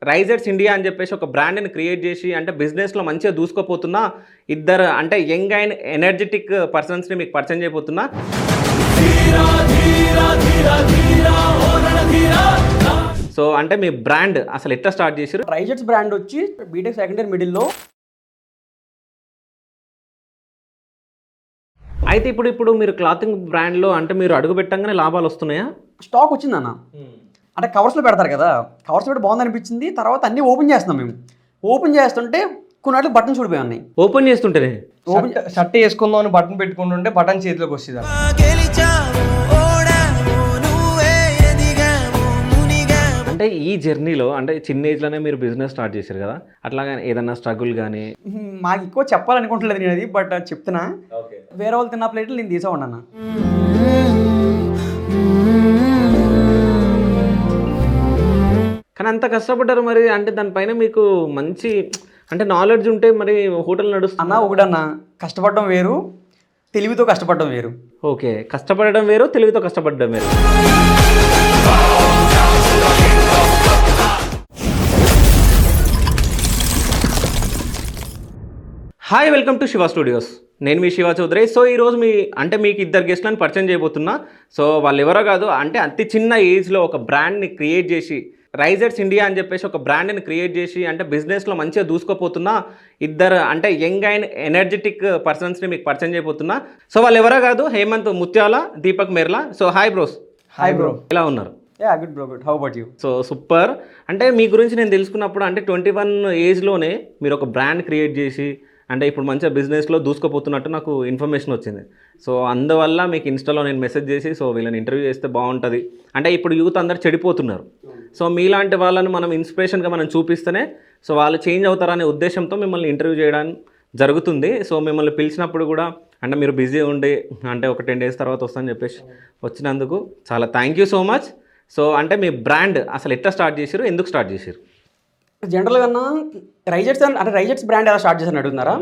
Risers India అని చెప్పేసి ఒక బ్రాండ్ని క్రియేట్ చేసి అంటే బిజినెస్లో మంచిగా దూసుకోపోతున్నా ఇద్దరు అంటే యంగ్ అండ్ ఎనర్జెటిక్ పర్సన్స్ని మీకు పరిచయం చేయబోతున్నా. సో అంటే మీ బ్రాండ్ అసలు ఎట్లా స్టార్ట్ చేశారు? రైజర్స్ బ్రాండ్ వచ్చి బీటెక్ సెకండ్ ఇయర్ మిడిల్లో. అయితే ఇప్పుడు మీరు క్లాతింగ్ బ్రాండ్లో అంటే మీరు అడుగు పెట్టంగానే లాభాలు వస్తున్నాయా? స్టాక్ వచ్చిందన్న, అంటే కవర్స్లో పెడతారు కదా, కవర్స్ పెట్టి బాగుంది అనిపించింది. తర్వాత అన్నీ ఓపెన్ చేస్తున్నాం మేము. ఓపెన్ చేస్తుంటే కొన్నాళ్ళు బటన్స్ ఊడిపోయి ఉన్నాయి. ఓపెన్ చేస్తుంటేనే షర్ట్ వేసుకుందాం అని బటన్ పెట్టుకుంటుంటే బటన్ చేతిలోకి వస్తుంది. అంటే ఈ జర్నీలో అంటే చిన్న ఏజ్లోనే మీరు బిజినెస్ స్టార్ట్ చేశారు కదా, అట్లాగా ఏదన్నా స్ట్రగుల్ కానీ? మాకు ఎక్కువ చెప్పాలనుకుంటలేదు నేను అది, బట్ చెప్తున్నా. వేరే వాళ్ళు తిన్న ప్లేట్లు నేను తీసా ఉన్నాను. కానీ అంత కష్టపడ్డారు మరి, అంటే దానిపైన మీకు మంచి అంటే నాలెడ్జ్ ఉంటే మరి హోటల్ నడుస్తుంది అన్న. ఒకటన్నా, కష్టపడడం వేరు, తెలివితో కష్టపడడం వేరు. ఓకే, కష్టపడడం వేరు, తెలివితో కష్టపడడం వేరు. Hi, welcome to Shiva studios. నేను మీ శివ చౌదరి. సో ఈరోజు మీకు ఇద్దరు గెస్ట్లను పరిచయం చేయబోతున్నా. సో వాళ్ళు ఎవరో కాదు, అంటే అతి చిన్న ఏజ్లో ఒక బ్రాండ్ని క్రియేట్ చేసి రైజర్స్ ఇండియా అని చెప్పేసి ఒక బ్రాండ్ని క్రియేట్ చేసి అంటే బిజినెస్లో మంచిగా దూసుకోపోతున్నా ఇద్దరు అంటే యంగ్ అండ్ ఎనర్జెటిక్ పర్సన్స్ని మీకు పరిచయం చేయబోతున్నా. సో వాళ్ళు ఎవరో కాదు, Hemanth Muthyala, Deepak Merla. So hi bros. Hi bro, ఎలా ఉన్నారు? Good bro, good. How about you? So super. అంటే మీ గురించి నేను తెలుసుకున్నప్పుడు అంటే 21 ఏజ్లోనే మీరు ఒక బ్రాండ్ క్రియేట్ చేసి అంటే ఇప్పుడు మంచిగా బిజినెస్లో దూసుకుపోతున్నట్టు నాకు ఇన్ఫర్మేషన్ వచ్చింది. సో అందువల్ల మీకు ఇన్స్టాలో నేను మెసేజ్ చేసి సో వీళ్ళని ఇంటర్వ్యూ చేస్తే బాగుంటుంది. అంటే ఇప్పుడు యూత్ అందరు చెడిపోతున్నారు. సో మీలాంటి వాళ్ళని మనం ఇన్స్పిరేషన్గా మనం చూపిస్తేనే సో వాళ్ళు చేంజ్ అవుతారనే ఉద్దేశంతో మిమ్మల్ని ఇంటర్వ్యూ చేయడానికి జరుగుతుంది. సో మిమ్మల్ని పిలిచినప్పుడు కూడా అంటే మీరు బిజీ ఉండి అంటే ఒక 10 days తర్వాత వస్తానని చెప్పేసి వచ్చినందుకు చాలా thank you so much. So అంటే మీ బ్రాండ్ అసలు ఎట్లా స్టార్ట్ చేశారు, ఎందుకు స్టార్ట్ చేశారు? జనరల్గా రైజర్స్ బ్రాండ్ ఎలా స్టార్ట్ చేశారని అడుగుతున్నారా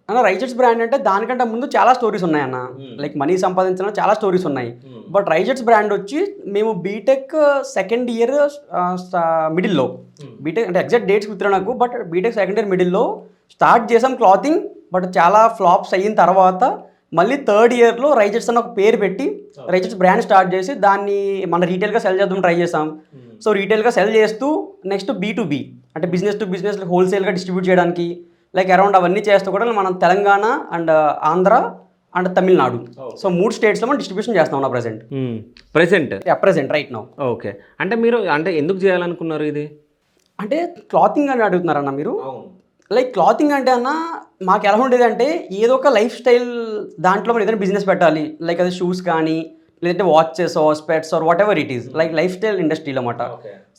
అన్న? రైజర్స్ బ్రాండ్ అంటే దానికంటే ముందు చాలా స్టోరీస్ ఉన్నాయన్న. లైక్ మనీ సంపాదించిన చాలా స్టోరీస్ ఉన్నాయి. బట్ రైజర్స్ బ్రాండ్ వచ్చి మేము బీటెక్ సెకండ్ ఇయర్ మిడిల్లో, బీటెక్ అంటే ఎగ్జాక్ట్ డేట్స్ గుర్తురా నాకు, బట్ బీటెక్ సెకండ్ ఇయర్ మిడిల్లో స్టార్ట్ చేసాం క్లాతింగ్. బట్ చాలా ఫ్లాప్స్ అయిన తర్వాత మళ్ళీ థర్డ్ ఇయర్లో రైజర్స్ అని ఒక పేరు పెట్టి రైజర్స్ బ్రాండ్ స్టార్ట్ చేసి దాన్ని మన రీటైల్గా సెల్ చేద్దాం ట్రై చేసాం. సో రీటైల్గా సెల్ చేస్తూ నెక్స్ట్ B2B అంటే బిజినెస్ టు బిజినెస్ హోల్సేల్గా డిస్ట్రిబ్యూట్ చేయడానికి లైక్ అరౌండ్ అవన్నీ చేస్తూ కూడా మనం Telangana and Andhra and Tamil Nadu, so 3 స్టేట్స్లో మనం డిస్ట్రిబ్యూషన్ చేస్తాం నా ప్రెసెంట్ రైట్ నౌ. ఓకే, అంటే మీరు అంటే ఎందుకు చేయాలనుకున్నారు ఇది? అంటే క్లాతింగ్ అని అడుగుతున్నారన్న మీరు. లైక్ క్లాతింగ్ అంటే అన్న మాకు ఎలా ఉండేది అంటే ఏదో ఒక లైఫ్ స్టైల్ దాంట్లో మనం ఏదైనా బిజినెస్ పెట్టాలి. లైక్ అది షూస్ కానీ లేదంటే watches or specs or whatever it is, like lifestyle ఇండస్ట్రీలో అన్నమాట.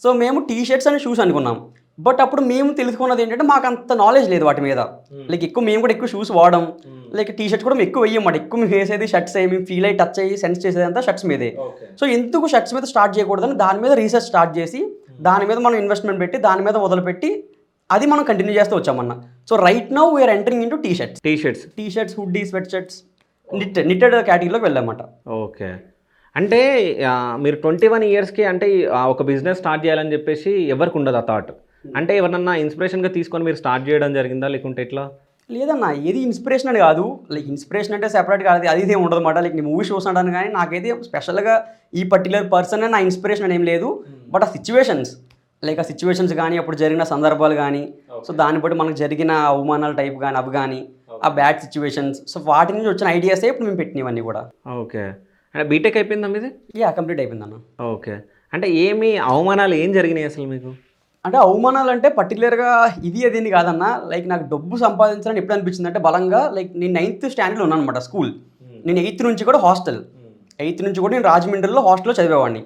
సో మేము టీ-షర్ట్స్ అని షూస్ అనుకున్నాం. బట్ అప్పుడు మేము తెలుసుకున్నది ఏంటంటే మాకు అంత నాలెడ్జ్ లేదు వాటి మీద. లైక్ మేము కూడా ఎక్కువ షూస్ వాడడం, లైక్ టీ-షర్ట్స్ కూడా మేము ఎక్కువ వేయమాట. ఎక్కువ మేము వేసేది షర్ట్స్ మేము ఫీల్ అయ్యి టచ్ అయ్యి సెన్స్ చేసేది అంతా షర్ట్స్ మీదే. సో ఎందుకు షర్ట్స్ మీద స్టార్ట్ చేయకూడదని దాని మీద రీసెర్చ్ స్టార్ట్ చేసి దాని మీద మనం ఇన్వెస్ట్మెంట్ పెట్టి దాని మీద మొదలుపెట్టి అది మనం కంటిన్యూ చేస్తూ వచ్చామన్న. So right now we are entering into t-shirts hoodie, sweat shirts, knitted కేటగిరీలోకి వెళ్ళామన్నమాట. ఓకే, అంటే మీరు 21 ఇయర్స్కి అంటే ఒక బిజినెస్ స్టార్ట్ చేయాలని చెప్పేసి ఎవరికి ఉండదు ఆ థాట్? అంటే ఎవరన్నా ఇన్స్పిరేషన్గా తీసుకొని మీరు స్టార్ట్ చేయడం జరిగిందా, లేకుంటే ఎట్లా? లేదన్నా, ఏది ఇన్స్పిరేషన్ అని కాదు. లైక్ ఇన్స్పిరేషన్ అంటే సెపరేట్ కాదు, అది ఇదే ఉండదు అన్నమాట. లైక్ నేను మూవీ షోస్ అంటాను కానీ నాకైతే స్పెషల్గా ఈ పర్టికులర్ పర్సన్ నా ఇన్స్పిరేషన్ అని ఏం లేదు. బట్ ఆ సిచ్యువేషన్స్ కానీ అప్పుడు జరిగిన సందర్భాలు కానీ, సో దాన్ని బట్టి మనకు జరిగిన అవమానాల టైప్ కానీ అవి కానీ ఆ బ్యాడ్ సిచ్యువేషన్స్, సో వాటి నుంచి వచ్చిన ఐడియాసే ఇప్పుడు మేము పెట్టినవన్నీ కూడా. ఓకే, అంటే బీటెక్ అయిపోయిందా మీది? కంప్లీట్ అయిపోయిందన్న. ఓకే, అంటే ఏమి అవమానాలు ఏం జరిగినాయి అసలు మీకు? అంటే అవమానాలు అంటే పర్టికులర్గా ఇది అదేంది కాదన్న. లైక్ నాకు డబ్బు సంపాదించాలని ఎప్పుడు అనిపించింది అంటే బలంగా, లైక్ నేను 9th స్టాండర్డ్లో ఉన్నాను అనమాట స్కూల్. నేను 8th నుంచి కూడా నేను రాజమండ్రిలో హాస్టల్లో చదివేవాడిని.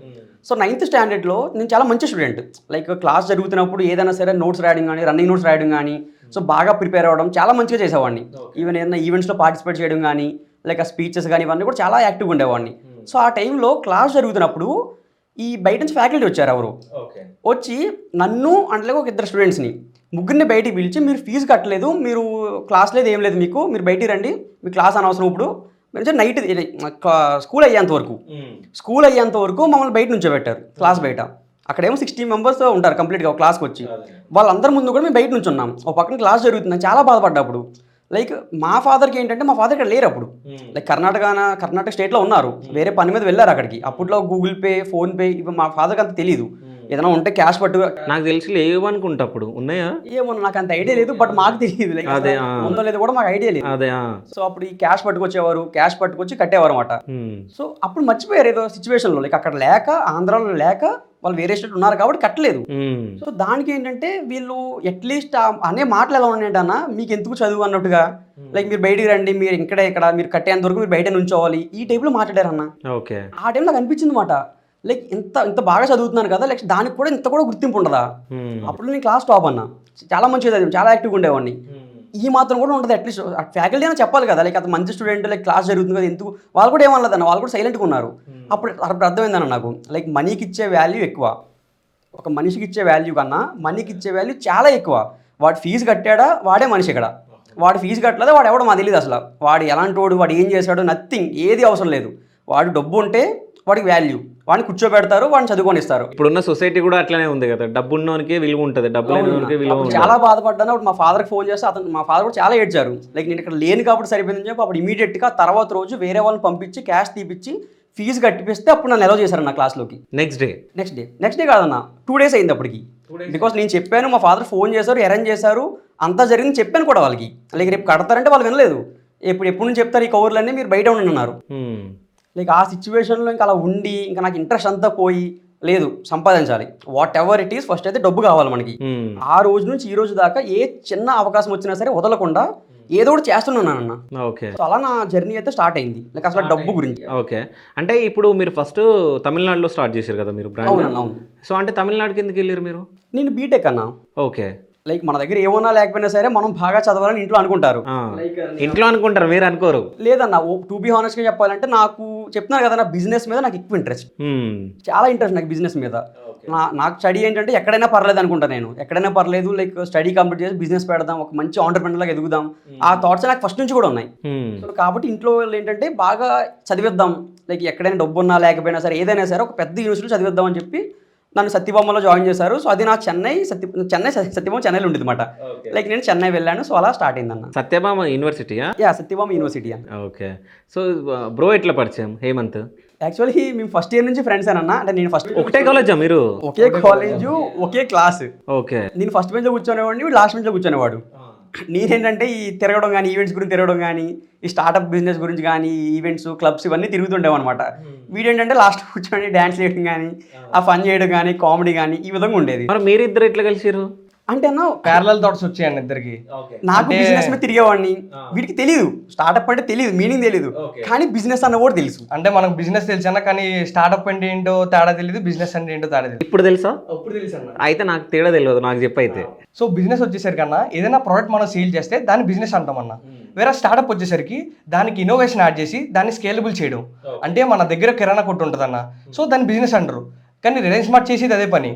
సో 9th స్టాండర్డ్లో నేను చాలా మంచి స్టూడెంట్. లైక్ క్లాస్ జరుగుతున్నప్పుడు ఏదైనా సరే నోట్స్ రాయడం కానీ, రన్నింగ్ నోట్స్ రాయడం కానీ, సో బాగా ప్రిపేర్ అవ్వడం చాలా మంచిగా చేసేవాడిని. ఈవెన్ ఏదైనా ఈవెంట్స్లో పార్టిసిపేట్ చేయడం కానీ, లైక్ ఆ స్పీచెస్ కానీ ఇవన్నీ కూడా చాలా యాక్టివ్గా ఉండేవాడిని. సో ఆ టైంలో క్లాస్ జరుగుతున్నప్పుడు ఈ బయట నుంచి ఫ్యాకల్టీ వచ్చారు ఎవరు, వచ్చి నన్ను అంటే ఒక 2 స్టూడెంట్స్ని ముగ్గురిని బయటికి పిలిచి మీరు ఫీజు కట్టలేదు, మీరు క్లాస్ లేదు ఏం లేదు మీకు, మీరు బయటికి రండి, మీ క్లాస్ అనవసరం ఇప్పుడు మంచిగా నైట్ స్కూల్ అయ్యేంత వరకు మమ్మల్ని బయట నుంచో పెట్టారు క్లాస్ బయట. అక్కడేమో 60 మెంబర్స్ ఉంటారు కంప్లీట్గా క్లాస్కి వచ్చి. వాళ్ళందరి ముందు కూడా మేము బయట నుంచి ఉన్నాం. ఒక పక్కన క్లాస్ జరుగుతుంది, నేను చాలా బాధపడ్డా అప్పుడు. లైక్ మా ఫాదర్కి ఏంటంటే మా ఫాదర్ ఇక్కడ లేరు అప్పుడు. లైక్ కర్ణాటక స్టేట్లో ఉన్నారు, వేరే పని మీద వెళ్ళారు అక్కడికి. అప్పట్లో గూగుల్ పే, ఫోన్పే ఇవి మా ఫాదర్కి అంత తెలియదు. ఏదైనా ఉంటే క్యాష్ పట్టుగా నాకు తెలిసి లేవనుకుంటా అప్పుడు ఉన్నాయా ఏమో నాకు అంత ఐడియా లేదు, బట్ మాకు తెలియదు లైక్ ఉందో లేదో కూడా మాకు ఐడియా లేదు. అదే సో అప్పుడు ఈ క్యాష్ పట్టుకొచ్చేవారు, క్యాష్ పట్టుకొచ్చి కట్టేవారు అనమాట. సో అప్పుడు మర్చిపోయారు ఏదో సిచ్యువేషన్లో, లైక్ అక్కడ లేక, ఆంధ్రాలో లేక, వాళ్ళు వేరే స్టేట్ ఉన్నారు కాబట్టి కట్టలేదు. సో దానికి ఏంటంటే వీళ్ళు అట్లీస్ట్ అనే మాటలు ఎలా ఉన్నాయంటే మీకు ఎందుకు చదువు అన్నట్టుగా, లైక్ మీరు బయటికి రండి, మీరు ఇక్కడ మీరు కట్టేంత వరకు మీరు బయట నుంచోవాలి, ఈ టైప్లో మాట్లాడారన్న. ఓకే, ఆ టైంలో నాకు అనిపించింది మాట, లైక్ ఇంత బాగా చదువుతున్నాను కదా, లైక్ దానికి కూడా ఇంత కూడా గుర్తింపు ఉండదా. అప్పుడు నేను క్లాస్ టాప్ అన్న, చాలా మంచిగా చదివాను, చాలా యాక్టివ్గా ఉండేవాడిని. ఈ మాత్రం కూడా ఉంటుంది అట్లీస్ట్ ఫ్యాకల్టీ అయినా చెప్పాలి కదా, లైక్ అది మంచి స్టూడెంట్, లైక్ క్లాస్ జరుగుతుంది కదా, ఎందుకు వాళ్ళు కూడా ఏమన్నదన్న, వాళ్ళు కూడా సైలెంట్గా ఉన్నారు. అప్పుడు అర్థమైందన్న నాకు, లైక్ మనీకి ఇచ్చే వాల్యూ ఎక్కువ, ఒక మనిషికి ఇచ్చే వాల్యూ కన్నా మనీకి ఇచ్చే వాల్యూ చాలా ఎక్కువ. వాడు ఫీజు కట్టాడా వాడే మనిషి ఇక్కడ, వాడు ఫీజు కట్టలేదా వాడు ఎవడో మాకు తెలియదు అసలు, వాడు ఎలాంటి వాడు, వాడు ఏం చేశాడు, నథింగ్, ఏది అవసరం లేదు. వాడు డబ్బు ఉంటే వాడికి వాల్యూ, వాడిని కూర్చోబెడతారు, వాడిని చదువుకొనిస్తారు. ఇప్పుడున్న సొసైటీ కూడా అట్లనే ఉంది కదా, డబ్బు ఉన్నోనికి విలువ ఉంటుంది, డబ్బు లేనివానికి విలువ ఉండదు. చాలా బాధపడ్డాను అప్పుడు. మా ఫాదర్కి ఫోన్ చేస్తే మా ఫాదర్ కూడా చాలా ఏడ్చారు, లైక్ నేను ఇక్కడ లేని కాబట్టి సరిపోయిందని చెప్పి అప్పుడు ఇమీడియట్గా తర్వాత రోజు వేరే వాళ్ళని పంపించి క్యాష్ తీపిచ్చి ఫీజు కట్టిపిస్తే అప్పుడు నన్ను అలౌ చేశారు నా క్లాస్లోకి. నెక్స్ట్ డే కాదన్న 2 days అయింది అప్పటికి. బికాస్ నేను చెప్పాను, మా ఫాదర్ ఫోన్ చేశారు, అరేంజ్ చేశారు, అంతా జరిగింది చెప్పాను కూడా వాళ్ళకి. లైక్ రేపు కడతారంటే వాళ్ళు వినలేదు, ఎప్పుడు నుంచి చెప్తారు ఈ కవర్లన్నీ, మీరు బయట ఉన్నారు. లైక్ ఆ సిచ్యువేషన్లో ఇంకా అలా ఉండి ఇంకా నాకు ఇంట్రెస్ట్ అంతా పోయి, లేదు సంపాదించాలి, what ever it is, first అయితే డబ్బు కావాలి మనకి. ఆ రోజు నుంచి ఈ రోజు దాకా ఏ చిన్న అవకాశం వచ్చినా సరే వదలకుండా ఏదో ఒకటి చేస్తున్నానన్న. ఓకే, సో అలా నా జర్నీ అయితే స్టార్ట్ అయింది, లైక్ అసలు డబ్బు గురించి. ఓకే, అంటే ఇప్పుడు మీరు ఫస్ట్ తమిళనాడులో స్టార్ట్ చేశారు కదా మీరు బ్రాండ్. అవును. సో అంటే తమిళనాడుకి ఎందుకు వెళ్ళారు మీరు? నేను బీటెక్ అన్నా. ఓకే, లైక్ మన దగ్గర ఏమన్నా లేకపోయినా సరే మనం బాగా చదవాలని ఇంట్లో అనుకుంటారు. ఇంట్లో అనుకుంటారు, మీరు అనుకోరు. లేదన్న, టు బి హానెస్ట్గా చెప్పాలంటే నాకు చెప్తున్నాను కదా, నా బిజినెస్ మీద నాకు ఎక్కువ ఇంట్రెస్ట్, చాలా ఇంట్రెస్ట్ నాకు బిజినెస్ మీద. నాకు స్టడీ ఏంటంటే ఎక్కడైనా పర్లేదు అనుకుంటా, నేను ఎక్కడైనా పర్లేదు, లైక్ స్టడీ కంప్లీట్ చేసి బిజినెస్ పెడదాం, ఒక మంచి ఆంటర్‌ప్రెన్యూర్ ఎదుగుదాం, ఆ థాట్స్ నాకు ఫస్ట్ నుంచి కూడా ఉన్నాయి. సో కాబట్టి ఇంట్లో ఏంటంటే బాగా చదివిద్దాం, లైక్ ఎక్కడైనా డబ్బు ఉన్నా లేకపోయినా సరే ఏదైనా సరే ఒక పెద్ద యూనివర్సిటీలో చదివిద్దాం అని చెప్పి నన్ను సత్యభామలో జాయిన్ చేశారు. సో అది నాకు సత్యభామ చెన్నైలో ఉండేది అనమాట. లైక్ నేను చెన్నై వెళ్ళాను, సో అలా స్టార్ట్ అయిందన్న. సత్యభామ యూనివర్సిటీయా? సత్యభామ యూనివర్సిటీ అని. ఓకే, సో బ్రో ఎట్లా పరిచయం హేమంత్? యాక్చువల్లీ మేము ఫస్ట్ ఇయర్ నుంచి ఫ్రెండ్స్ అన్న, అంటే నేను ఫస్ట్ ఒకటే కాలేజా మీరు? ఒకే కాలేజు, ఒకే క్లాస్. ఓకే, నేను ఫస్ట్ బెంచ్లో కూర్చొనేవాడిని, లాస్ట్ బెంచ్లో కూర్చొనేవాడు. నేనేంటంటే ఈ తిరగడం కానీ, ఈవెంట్స్ గురించి తిరగడం కానీ, ఈ స్టార్ట్అప్ బిజినెస్ గురించి కానీ, ఈవెంట్స్, క్లబ్స్ ఇవన్నీ తిరుగుతుండేవన్నమాట. వీడేంటంటే లాస్ట్ కూర్చొని డ్యాన్స్ చేయడం కానీ, ఆ ఫన్ చేయడం కానీ, కామెడీ కానీ ఈ విధంగా ఉండేది. మరి మీరిద్దరు ఎట్లా కలిసిరు? అంటే అన్న ప్యారలల్ థాట్స్ వచ్చాయండి ఇద్దరికి. నాకు బిజినెస్ మీద తిరిగేవాడిని, వీడికి తెలియదు స్టార్ట్అప్ అంటే తెలియదు, మీనింగ్ తెలియదు, కానీ బిజినెస్ అన్న కూడా తెలుసు. అంటే మనకు బిజినెస్ తెలుసు అన్న, కానీ స్టార్ట్అప్ అంటే ఏంటో తేడా తెలియదు, బిజినెస్ అంటే ఏంటో తేడా తెలియదు. ఇప్పుడు తెలుసా? అప్పుడు తెలుసు అన్న. అయితే నాకు తేడా తెలియదు, నాకు చెప్పైతే. సో బిజినెస్ వచ్చేసరికి అన్న, ఏదైనా ప్రోడక్ట్ మనం సేల్ చేస్తే దాన్ని బిజినెస్ అంటామన్నా. వేరే స్టార్ట్అప్ వచ్చేసరికి దానికి ఇన్నోవేషన్ యాడ్ చేసి దాన్ని స్కేలబుల్ చేయడం. అంటే మన దగ్గర కిరాణా కొట్టు ఉంటుంది అన్న, సో దాన్ని బిజినెస్ అంటారు. కానీ రిలయన్స్ స్మార్ట్ చేసేది అదే పని,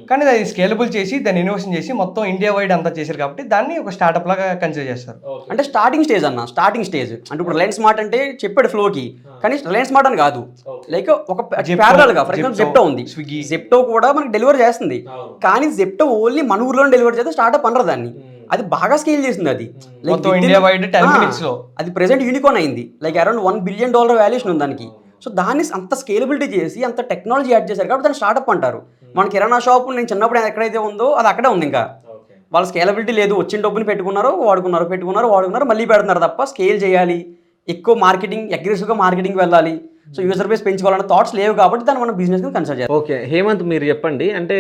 కానీ అది స్కేలబుల్ చేసి దాన్ని ఇన్నోవేషన్ చేసి మొత్తం ఇండియా వైడ్ అంతా చేశారు కాబట్టి దాన్ని ఒక స్టార్ట్అప్ లాగా కన్సిడర్ చేస్తారు. అంటే స్టార్టింగ్ స్టేజ్ అన్న, స్టార్టింగ్ స్టేజ్ అంటే ఇప్పుడు రిలయన్స్ స్మార్ట్ అంటే చెప్పాడు ఫ్లోకి, కానీ రిలయన్స్ స్మార్ట్ అని కాదు, లైక్ ఒక ప్యారలల్ గా. ఫర్ ఎగ్జాంపుల్ జెప్టో ఉంది, స్విగ్గీ, జెప్టో కూడా మనకి డెలివరీ చేస్తుంది, కానీ జెప్టో ఓన్లీ మన ఊర్లో డెలివరీ చేస్తే స్టార్ట్అప్ అనరు దాన్ని. అది బాగా స్కేల్ చేసింది, అది మొత్తం ఇండియా వైడ్ 10 minutes లో. అది ప్రెసెంట్ యూనికార్న్ అయింది, లైక్ అరౌండ్ $1 billion వాల్యుయేషన్ ఉంది దానికి. సో దాన్ని అంత స్కేలబిలిటీ చేసి అంత టెక్నాలజీ యాడ్ చేశారు కాబట్టి దాన్ని స్టార్ట్అప్ అంటారు. మన కిరాణా షాప్ నేను చిన్నప్పుడు ఎక్కడైతే ఉందో అది అక్కడే ఉంది, ఇంకా వాళ్ళ స్కేలబిలిటీ లేదు, వచ్చిన డబ్బుని పెట్టుకున్నారు, వాడుకున్నారు, మళ్ళీ పెడుతున్నారు తప్ప స్కేల్ చేయాలి, ఎక్కువ మార్కెటింగ్, అగ్రెసివ్గా మార్కెటింగ్ వెళ్ళాలి, సో యూజర్ బేస్ పెంచుకోవాలన్న థాట్స్ లేవు కాబట్టి దాన్ని మనం బిజినెస్ కన్సిడర్ చేయాలి. ఓకే, హేమంత్ మీరు చెప్పండి, అంటే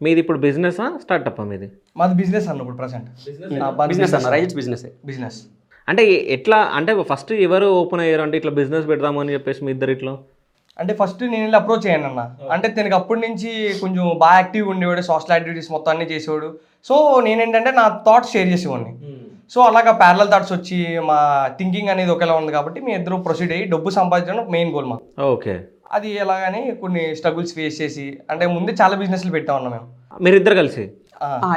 మీది ఇప్పుడు బిజినెసా స్టార్ట్అప్? మీది? మాది బిజినెస్ అన్న, ఇప్పుడు ప్రెసెంట్ బిజినెస్ అన్న, రైట్స్ బిజినెస్. అంటే ఎట్లా, అంటే ఫస్ట్ ఎవరు ఓపెన్ అయ్యారు అంటే ఇట్లా బిజినెస్ పెడదాము అని చెప్పేసి మీ ఇద్దరు ఇట్లా? అంటే ఫస్ట్ నేను వెళ్ళి అప్రోచ్ అయ్యాను అన్న. అంటే తనకి అప్పటి నుంచి కొంచెం బాగా యాక్టివ్గా ఉండేవాడు, సోషల్ యాక్టివిటీస్ మొత్తం అన్నీ చేసేవాడు. సో నేనేంటంటే నా థాట్స్ షేర్ చేసేవాడిని. సో అలాగా ప్యారలల్ థాట్స్ వచ్చి మా థింకింగ్ అనేది ఒకేలా ఉంది కాబట్టి మీ ఇద్దరు ప్రొసీడ్ అయ్యి డబ్బు సంపాదించడం మెయిన్ గోల్ మా. ఓకే, అది ఎలాగని కొన్ని స్ట్రగుల్స్ ఫేస్ చేసి, అంటే ముందే చాలా బిజినెస్లు పెట్టా ఉన్నాం మేము. మీరిద్దరు కలిసి?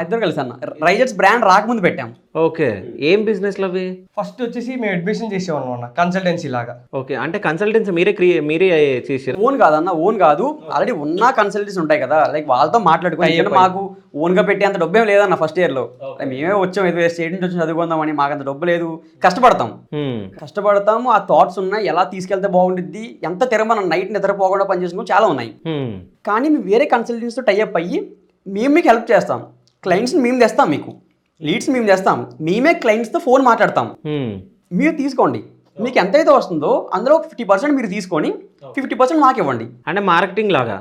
ఇద్దరు కలిసి అన్న రైజర్స్ బ్రాండ్ రాకముందు పెట్టాం. ఓకే, ఏం బిజినెస్లు అవి? ఫస్ట్ వచ్చేసి మేము అడ్మిషన్ చేసేవాళ్ళం అన్న, కన్సల్టెన్సీ లాగా. ఓకే, అంటే కన్సల్టెన్సీ మీరే చేసారు? ఓన్ కాదన్న, ఓన్ కాదు, ఆల్రెడీ ఉన్న కన్సల్టెన్సీస్ ఉంటాయి కదా, లైక్ వాళ్ళతో మాట్లాడుకుని. మాకు ఓన్ గా పెట్టే అంత డబ్బు ఏం లేదన్న ఫస్ట్ ఇయర్ లో. మేమే వచ్చాం, ఏదో స్టేట్ నుంచి వచ్చి చదువుకుందామని, మాకు అంత డబ్బు లేదు. కష్టపడతాము, ఆ థాట్స్ ఉన్నాయి, ఎలా తీసుకెళ్తే బాగుంటుంది, ఎంత మనం నైట్ నిద్రపోకుండా పనిచేసుకుని చాలా ఉన్నాయి. కానీ మేము వేరే కన్సల్టెన్సీతో టైఅప్ అయ్యి మేము మీకు హెల్ప్ చేస్తాం, క్లయింట్స్ని మేము తెస్తాం, మీకు లీడ్స్ మేము తెస్తాం, మేమే క్లయింట్స్తో ఫోన్ మాట్లాడతాం, మీరు తీసుకోండి, మీకు ఎంతైతే వస్తుందో అందులో 50% మీరు తీసుకొని 50% మాకు ఇవ్వండి. అంటే మార్కెటింగ్ లాగా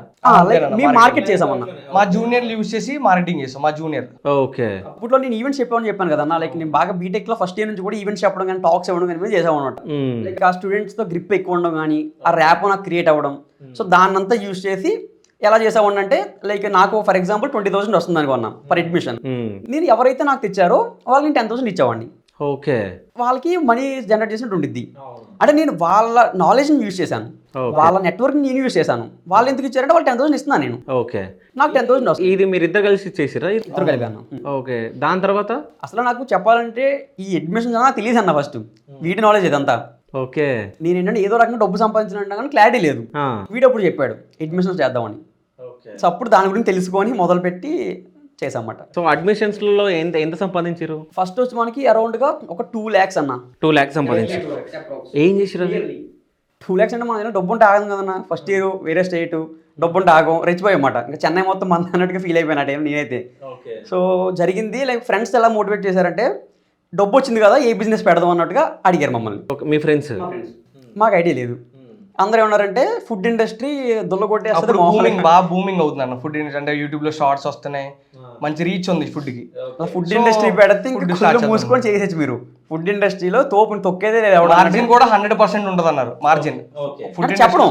మేము మార్కెట్ చేసామన్నా. మా జూనియర్లు యూజ్ చేసి మార్కెటింగ్ చేస్తాం, మా జూనియర్. ఓకే, అప్పట్లో నేను ఈవెంట్స్ చెప్పాను కదా, లైక్ నేను బాగా బీటెక్ లో ఫస్ట్ ఇయర్ నుంచి కూడా ఈవెంట్స్ చెప్పడం కానీ టాక్స్ ఇవ్వడం కానీ చేసాం అనమాట. లైక్ ఆ స్టూడెంట్స్ తో గ్రిప్ ఎక్కువ ఉండడం కానీ, ఆ ర్యాప్ నాకు క్రియేట్ అవ్వడం, సో దాన్నంతా యూజ్ చేసి ఎలా చేసామని అంటే, లైక్ నాకు ఫర్ ఎగ్జాంపుల్ 20,000 వస్తుంది అనుకున్నా ఫర్ అడ్మిషన్. నేను ఎవరైతే నాకు తెచ్చారో వాళ్ళకి 10,000 ఇచ్చేవాడిని. ఓకే, వాళ్ళకి మనీ జనరేట్ చేసినట్టు ఉండిద్ది. అంటే నేను వాళ్ళ నాలెడ్జ్ని యూజ్ చేశాను, వాళ్ళ నెట్వర్క్ని నేను యూజ్ చేశాను. వాళ్ళు ఎందుకు ఇచ్చారంటే వాళ్ళు 10,000 ఇస్తున్నాను నేను. ఓకే, నాకు 10,000 వస్తుంది. ఇది మీరు ఇద్దరు కలిసి చేసిరా? ఇద్దరు కలిపాను. ఓకే, దాని తర్వాత అసలు నాకు చెప్పాలంటే ఈ అడ్మిషన్ నాకు తెలియదు అన్న ఫస్ట్, వీటి నాలెడ్జ్ ఇదంతా. ఓకే, నేను ఏంటంటే ఏదో రకంగా డబ్బు సంపాదించిన కానీ క్లారిటీ లేదు. వీడప్పుడు చెప్పాడు అడ్మిషన్స్ చేద్దామని, సో అప్పుడు దాని గురించి తెలుసుకొని మొదలుపెట్టి చేసామన్నమాట. సో అడ్మిషన్స్లో ఎంత సంపాదించారు? ఫస్ట్ వచ్చి మనకి అరౌండ్గా ఒక 2 lakhs అన్న. 2 lakhs సంపాదించారు. ఏం చేసారు? 2 lakhs అంటే మన డబ్బు ఉంటే ఆగం కదన్నా. ఫస్ట్ ఇయర్ వేరే స్టేట్, డబ్బు ఉంటే ఆగం, రెచ్చిపోయామాట. ఇంకా చెన్నై మొత్తం మంది అన్నట్టుగా ఫీల్ అయిపోయినా టైం నేనైతే. సో జరిగింది లైక్ ఫ్రెండ్స్ ఎలా మోటివేట్ చేశారంటే, డబ్బు వచ్చింది కదా ఏ బిజినెస్ పెడదాం అన్నట్టుగా అడిగారు మమ్మల్ని. మీ ఫ్రెండ్స్? మాకు ఐడియా లేదు. అందరూ ఏమన్నారంటే ఫుడ్ ఇండస్ట్రీ దొల్లగొట్టేస్తుంది, బాగా బూమింగ్ అవుతుంది అన్న ఫుడ్ ఇండస్ట్రీ. అంటే యూట్యూబ్ లో షార్ట్స్ వస్తున్నాయి, మంచి రీచ్ ఉంది ఫుడ్ కి. ఫుడ్ ఇండస్ట్రీ పెడితే ఇంకా మూసుకొని చేసేసి మీరు ఫుడ్ ఇండస్ట్రీలో తొక్కేదే లేదు. మార్జిన్ కూడా 100% ఉంటుంది అన్నారు మార్జిన్. చెప్పడం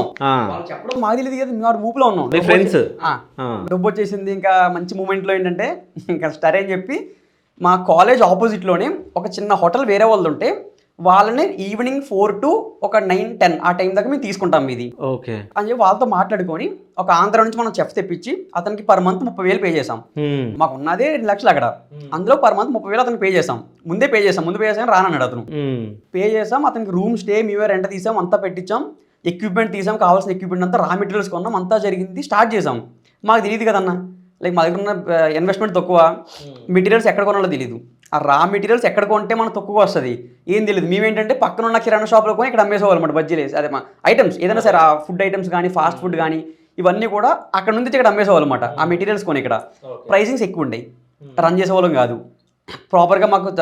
మాకు తెలియదు కదా, మేము ఊపులో ఉన్నాం. ఫ్రెండ్స్ డబ్బు వచ్చేసింది. ఇంకా మంచి మూమెంట్ లో ఏంటంటే ఇంకా స్టార్ అని చెప్పి మా కాలేజ్ ఆపోజిట్ లోనే ఒక చిన్న హోటల్ వేరే వాళ్ళు ఉంటే వాళ్ళని ఈవినింగ్ 4 to ఒక 9-10 ఆ టైం దాకా మేము తీసుకుంటాం ఇది. ఓకే అని చెప్పి వాళ్ళతో మాట్లాడుకొని ఒక ఆంధ్ర నుంచి మనం చెఫ్ తెప్పించి అతనికి పర్ మంత్ 30,000 పే చేసాం. మాకు ఉన్నదే 2 లక్షలు అక్కడ, అందులో పర్ మంత్ 30,000 అతనికి పే చేసాం. ముందే పే చేసాం రానన్నాడు అతను. పే చేసాం, అతనికి రూమ్ స్టే మేమే రెంట్ తీసాం, అంతా పెట్టించాం, ఎక్విప్మెంట్ తీసాం, కావాల్సిన ఎక్విప్మెంట్ అంతా, రా మెటీరియల్స్ కొన్నాం, అంతా జరిగింది. స్టార్ట్ చేసాం. మాకు తెలియదు కదన్నా, లైక్ మా దగ్గర ఉన్న ఇన్వెస్ట్మెంట్ తక్కువ, మెటీరియల్స్ ఎక్కడ కొనాలో తెలియదు. ఆ రా మెటీరియల్స్ ఎక్కడ కొంటే మనకు తక్కువ వస్తుంది ఏం తెలియదు. మేమేంటంటే పక్కన ఉన్న కిరాణా షాప్లో కొని ఇక్కడ అమ్మేసేవాళ్ళమాట బజ్జీలు వేసి. అదే మా ఐటమ్స్ ఏదైనా సరే, ఆ ఫుడ్ ఐటమ్స్ కానీ ఫాస్ట్ ఫుడ్ కానీ ఇవన్నీ కూడా అక్కడ నుంచి ఇక్కడ అమ్మేసేవాళ్ళమాట. ఆ మెటీరియల్స్ కొని ఇక్కడ ప్రైసింగ్స్ ఎక్కువ ఉండేవి, రన్ చేసేవాళ్ళం కాదు. ప్రాపర్గా మాకు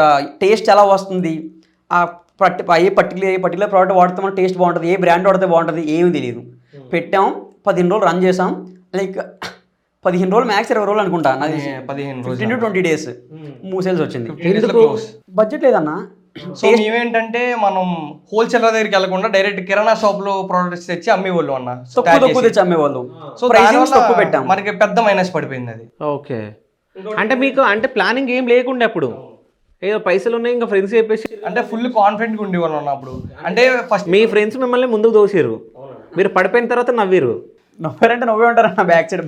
టేస్ట్ ఎలా వస్తుంది, ఆ పర్టికులర్ ప్రోడక్ట్ వాడితే మన టేస్ట్ బాగుంటుంది, ఏ బ్రాండ్ వాడితే బాగుంటుంది ఏమీ తెలియదు. పెట్టాం, 15 రోజులు రన్ చేసాం. లైక్ 15 రోజులు మ్యాక్స్ 20 రోజులు అనుకుంటా, 15 to 20 days మూసేల్సి వచ్చింది. బడ్జెట్ లేదన్నా. సో మేమేంటంటే మనం హోల్సేలర్ దగ్గరికి వెళ్ళకుండా డైరెక్ట్ కిరాణా షాప్ లో ప్రొడక్ట్స్ తెచ్చి అమ్మేవాళ్ళు అన్న, తక్కువ తెచ్చి అమ్మేవాళ్ళు. సో ప్రైసింగ్ తక్కువ పెట్టాం, మనకి పెద్ద మైనస్ పడిపోయింది అది. ఓకే, అంటే మీకు అంటే ప్లానింగ్ ఏం లేకుండా అప్పుడు ఏదో పైసలు ఉన్నాయి ఇంకా ఫ్రెండ్స్ చెప్పేసి అంటే ఫుల్ కాన్ఫిడెంట్ ఉండేవాళ్ళు అన్నప్పుడు. అంటే ఫస్ట్ మీ ఫ్రెండ్స్ మిమ్మల్ని ముందుకు దోసారు, మీరు పడిపోయిన తర్వాత నవ్వారు. నవ్వారంటే నవ్వే ఉంటారు అన్న బ్యాక్ సైడ్,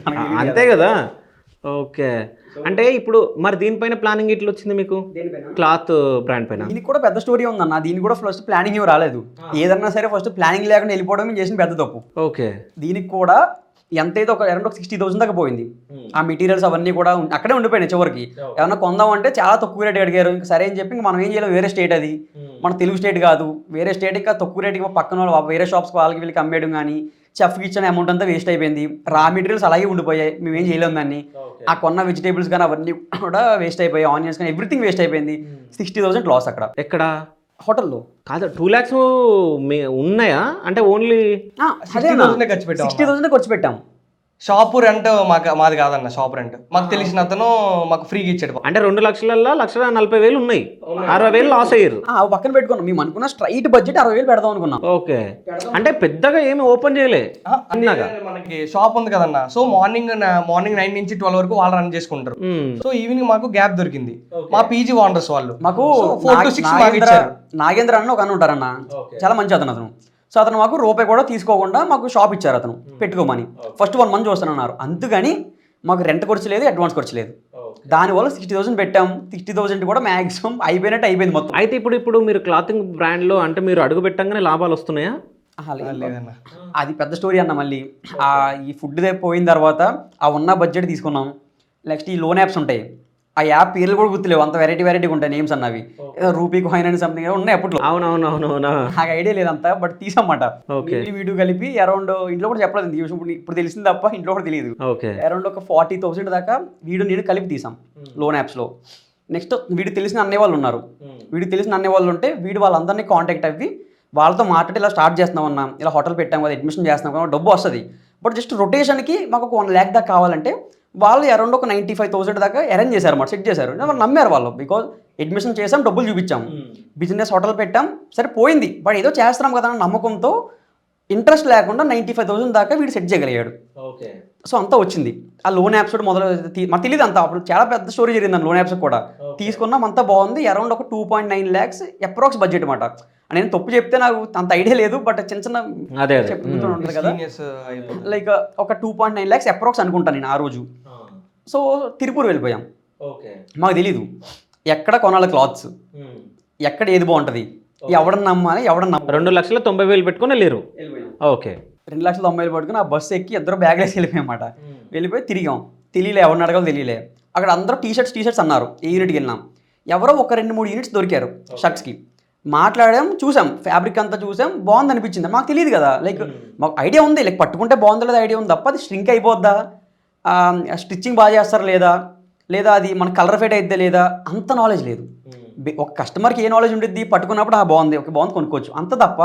అంతే కదా. ఓకే, అంటే ఇప్పుడు మరి దీనిపైన ప్లానింగ్ ఇట్లా వచ్చింది మీకు? క్లాత్ బ్రాండ్ పైన దీనికి కూడా పెద్ద స్టోరీ ఉందన్న. దీనికి కూడా ఫస్ట్ ప్లానింగ్ ఏమి రాలేదు. ఏదన్నా సరే ఫస్ట్ ప్లానింగ్ లేకుండా వెళ్ళిపోవడం చేసిన పెద్ద తప్పు. ఓకే, దీనికి కూడా ఎంతైతే ఒక అరౌండ్ 60,000 దాకా పోయింది. ఆ మెటీరియల్స్ అవన్నీ కూడా అక్కడే ఉండిపోయినాయి. చివరికి ఏమన్నా కొందాం అంటే చాలా తక్కువ రేట్ అడిగారు. ఇంకా సరే అని చెప్పి ఇంకా మనం ఏం చేయలేదు, వేరే స్టేట్ అది, మన తెలుగు స్టేట్ కాదు, వేరే స్టేట్ ఇంకా తక్కువ రేటుకి పక్కన వాళ్ళు వేరే షాప్స్ వాళ్ళకి వీళ్ళకి అమ్మేయడం కానీ, చెఫ్కి ఇచ్చిన అమౌంట్ అంతా వేస్ట్ అయిపోయింది. రా మెటీరియల్స్ అలాగే ఉండిపోయాయి, మేమేం చేయలేము దాన్ని. ఆ కొన్న వెజిటేబుల్స్ కానీ అవన్నీ కూడా వేస్ట్ అయిపోయాయి, ఆనియన్స్ కానీ ఎవ్రీథింగ్ వేస్ట్ అయిపోయింది. 60,000 లాస్ అక్కడ. ఎక్కడ? హోటల్లో. కాదు, 2 lakhs ఉన్నాయా? అంటే ఓన్లీ 60,000 ఖర్చు పెట్టాం. 60,000 ఖర్చు పెట్టాం. షాప్ రెంట్ మాది కాదన్న, షాప్ రెంట్ మాకు తెలిసిన అతను మాకు ఫ్రీగా ఇచ్చాడు. అంటే 2 లక్షలలో 1,40,000 ఉన్నాయి, 60,000 లాస్ అయ్యారు. పక్కన పెట్టుకున్నాం. మేము అనుకున్న స్ట్రైట్ బడ్జెట్ 60,000 పెడదాం అనుకున్నాం. ఓకే, అంటే పెద్దగా ఏమి ఓపెన్ చేయలే. మనకి షాప్ ఉంది కదన్న, సో మార్నింగ్ 9 నుంచి 12 వరకు వాళ్ళు రన్ చేసుకుంటారు. సో ఈవినింగ్ మాకు గ్యాప్ దొరికింది. మా పీజీ వాండర్స్ వాళ్ళు మాకు 4 to 6 నాగేంద్ర అన్న ఒక అన్న ఉంటారన్న, చాలా మంచి అతను. సో అతను మాకు రూపాయి కూడా తీసుకోకుండా మాకు షాప్ ఇచ్చారు అతను పెట్టుకోమని. First 1 month చూస్తానన్నారు. అందుకని మాకు రెంట్ ఖర్చు లేదు, అడ్వాన్స్ ఖర్చు లేదు. దానివల్ల 60,000 పెట్టాం. 60,000 కూడా మ్యాక్సిమం అయిపోయింది మొత్తం. అయితే ఇప్పుడు మీరు క్లాతింగ్ బ్రాండ్లో అంటే మీరు అడుగు పెట్టంగానే లాభాలు వస్తున్నాయా? లేదన్న. అది పెద్ద స్టోరీ అన్న. మళ్ళీ ఈ ఫుడ్ పోయిన తర్వాత ఆ ఉన్న బడ్జెట్ తీసుకున్నాం. నెక్స్ట్ ఈ లోన్ యాప్స్ ఉంటాయి, ఆ యాప్ పేర్లు కూడా గుర్తులేవు, అంత వెరైటీగా ఉంటాయి నేమ్స్ అన్నవి. ఏదో రూపీ కాయిన్ అని సంథింగ్ ఉన్నాయి అప్పట్లో. అవునవునవునవునా, నాకు ఐడియా లేదంతా, బట్ తీసామాట. వీడియో కలిపి అరౌండ్ ఇంట్లో కూడా చెప్పలేదు, ఇప్పుడు తెలిసింది తప్ప ఇంట్లో కూడా తెలియదు. అరౌండ్ ఒక 40,000 దాకా వీడియో నేను కలిపి తీసాం లోన్ యాప్స్లో. నెక్స్ట్ వీడికి తెలిసిన అన్నయ్య వాళ్ళు ఉన్నారు. వీడికి తెలిసిన అన్నయ్య వాళ్ళు ఉంటే వాళ్ళందరినీ కాంటాక్ట్ అవ్వి వాళ్ళతో మాట్లాడి ఇలా స్టార్ట్ చేస్తున్నామన్నా, ఇలా హోటల్ పెట్టాం కదా, అడ్మిషన్ చేస్తున్నాం కదా, డబ్బు వస్తుంది, బట్ జస్ట్ రొటేషన్కి మాకు ఒక 1 lakh దాకా కావాలంటే వాళ్ళు అరౌండ్ ఒక 95,000 దాకా అరేంజ్ చేశారు అన్నమాట, సెట్ చేశారు. వాళ్ళు నమ్మారు వాళ్ళు, బికాజ్ అడ్మిషన్ చేసాం, డబ్బులు చూపించాం, బిజినెస్ హోటల్ పెట్టాం, సరే పోయింది, బట్ ఏదో చేస్తున్నాం కదా అన్న నమ్మకంతో ఇంట్రెస్ట్ లేకుండా 95,000 దాకా వీడు సెట్ చేయగలిగాడు. సో అంతా వచ్చింది. ఆ లోన్ యాప్స్ కూడా మాకు తెలియదు అంతా, అప్పుడు చాలా పెద్ద స్టోరీ జరిగింది లోన్ యాప్స్ కూడా. తీసుకున్నాం, అంతా బాగుంది. అరౌండ్ ఒక 2.9 lakhs అప్రాక్స్ బడ్జెట్ అనమాట. నేను తప్పు చెప్తే నాకు అంత ఐడియా లేదు, బట్ చిన్న చెప్తుంటూ ఉంటుంది కదా, లైక్ ఒక 2.9 lakhs అప్రాక్స్ అనుకుంటాను నేను ఆ రోజు. సో తిరుపూర్ వెళ్ళిపోయాం. మాకు తెలీదు ఎక్కడ కొనాలి క్లాత్స్, ఎక్కడ ఏది బాగుంటుంది, ఎవడన్నా నమ్మాలి, ఎవడన్నా 2,90,000 పెట్టుకుని వెళ్ళారు. ఓకే, 2,90,000 పట్టుకుని ఆ బస్సు ఎక్కి ఇద్దరు బ్యాగ్లు వేసి వెళ్ళిపోయామాట. వెళ్ళిపోయి తిరిగాం, తెలియలే ఎవరిని అడగాలో తెలియలే. అక్కడ అందరూ టీ షర్ట్స్ అన్నారు. ఏ యూనిట్కి వెళ్ళినాం, ఎవరో ఒక 2-3 యూనిట్స్ దొరికారు షర్ట్స్కి. మాట్లాడాం, చూసాం, ఫ్యాబ్రిక్ అంతా చూసాం, బాగుంది అనిపించింది. మాకు తెలియదు కదా, లైక్ మాకు ఐడియా ఉంది, లైక్ పట్టుకుంటే బాగుందో లేదా ఐడియా ఉంది తప్ప అది స్ట్రింక్ అయిపోద్దా, స్టిచ్చింగ్ బాగా చేస్తారా లేదా అది మన కలర్ ఫేట్ అయితే లేదా అంత నాలెడ్జ్ లేదు. ఒక కస్టమర్కి ఏ నాలెడ్జ్ ఉంటుంది, పట్టుకున్నప్పుడు బాగుంది, ఒక బాగుంది కొనుక్కోవచ్చు అంత తప్ప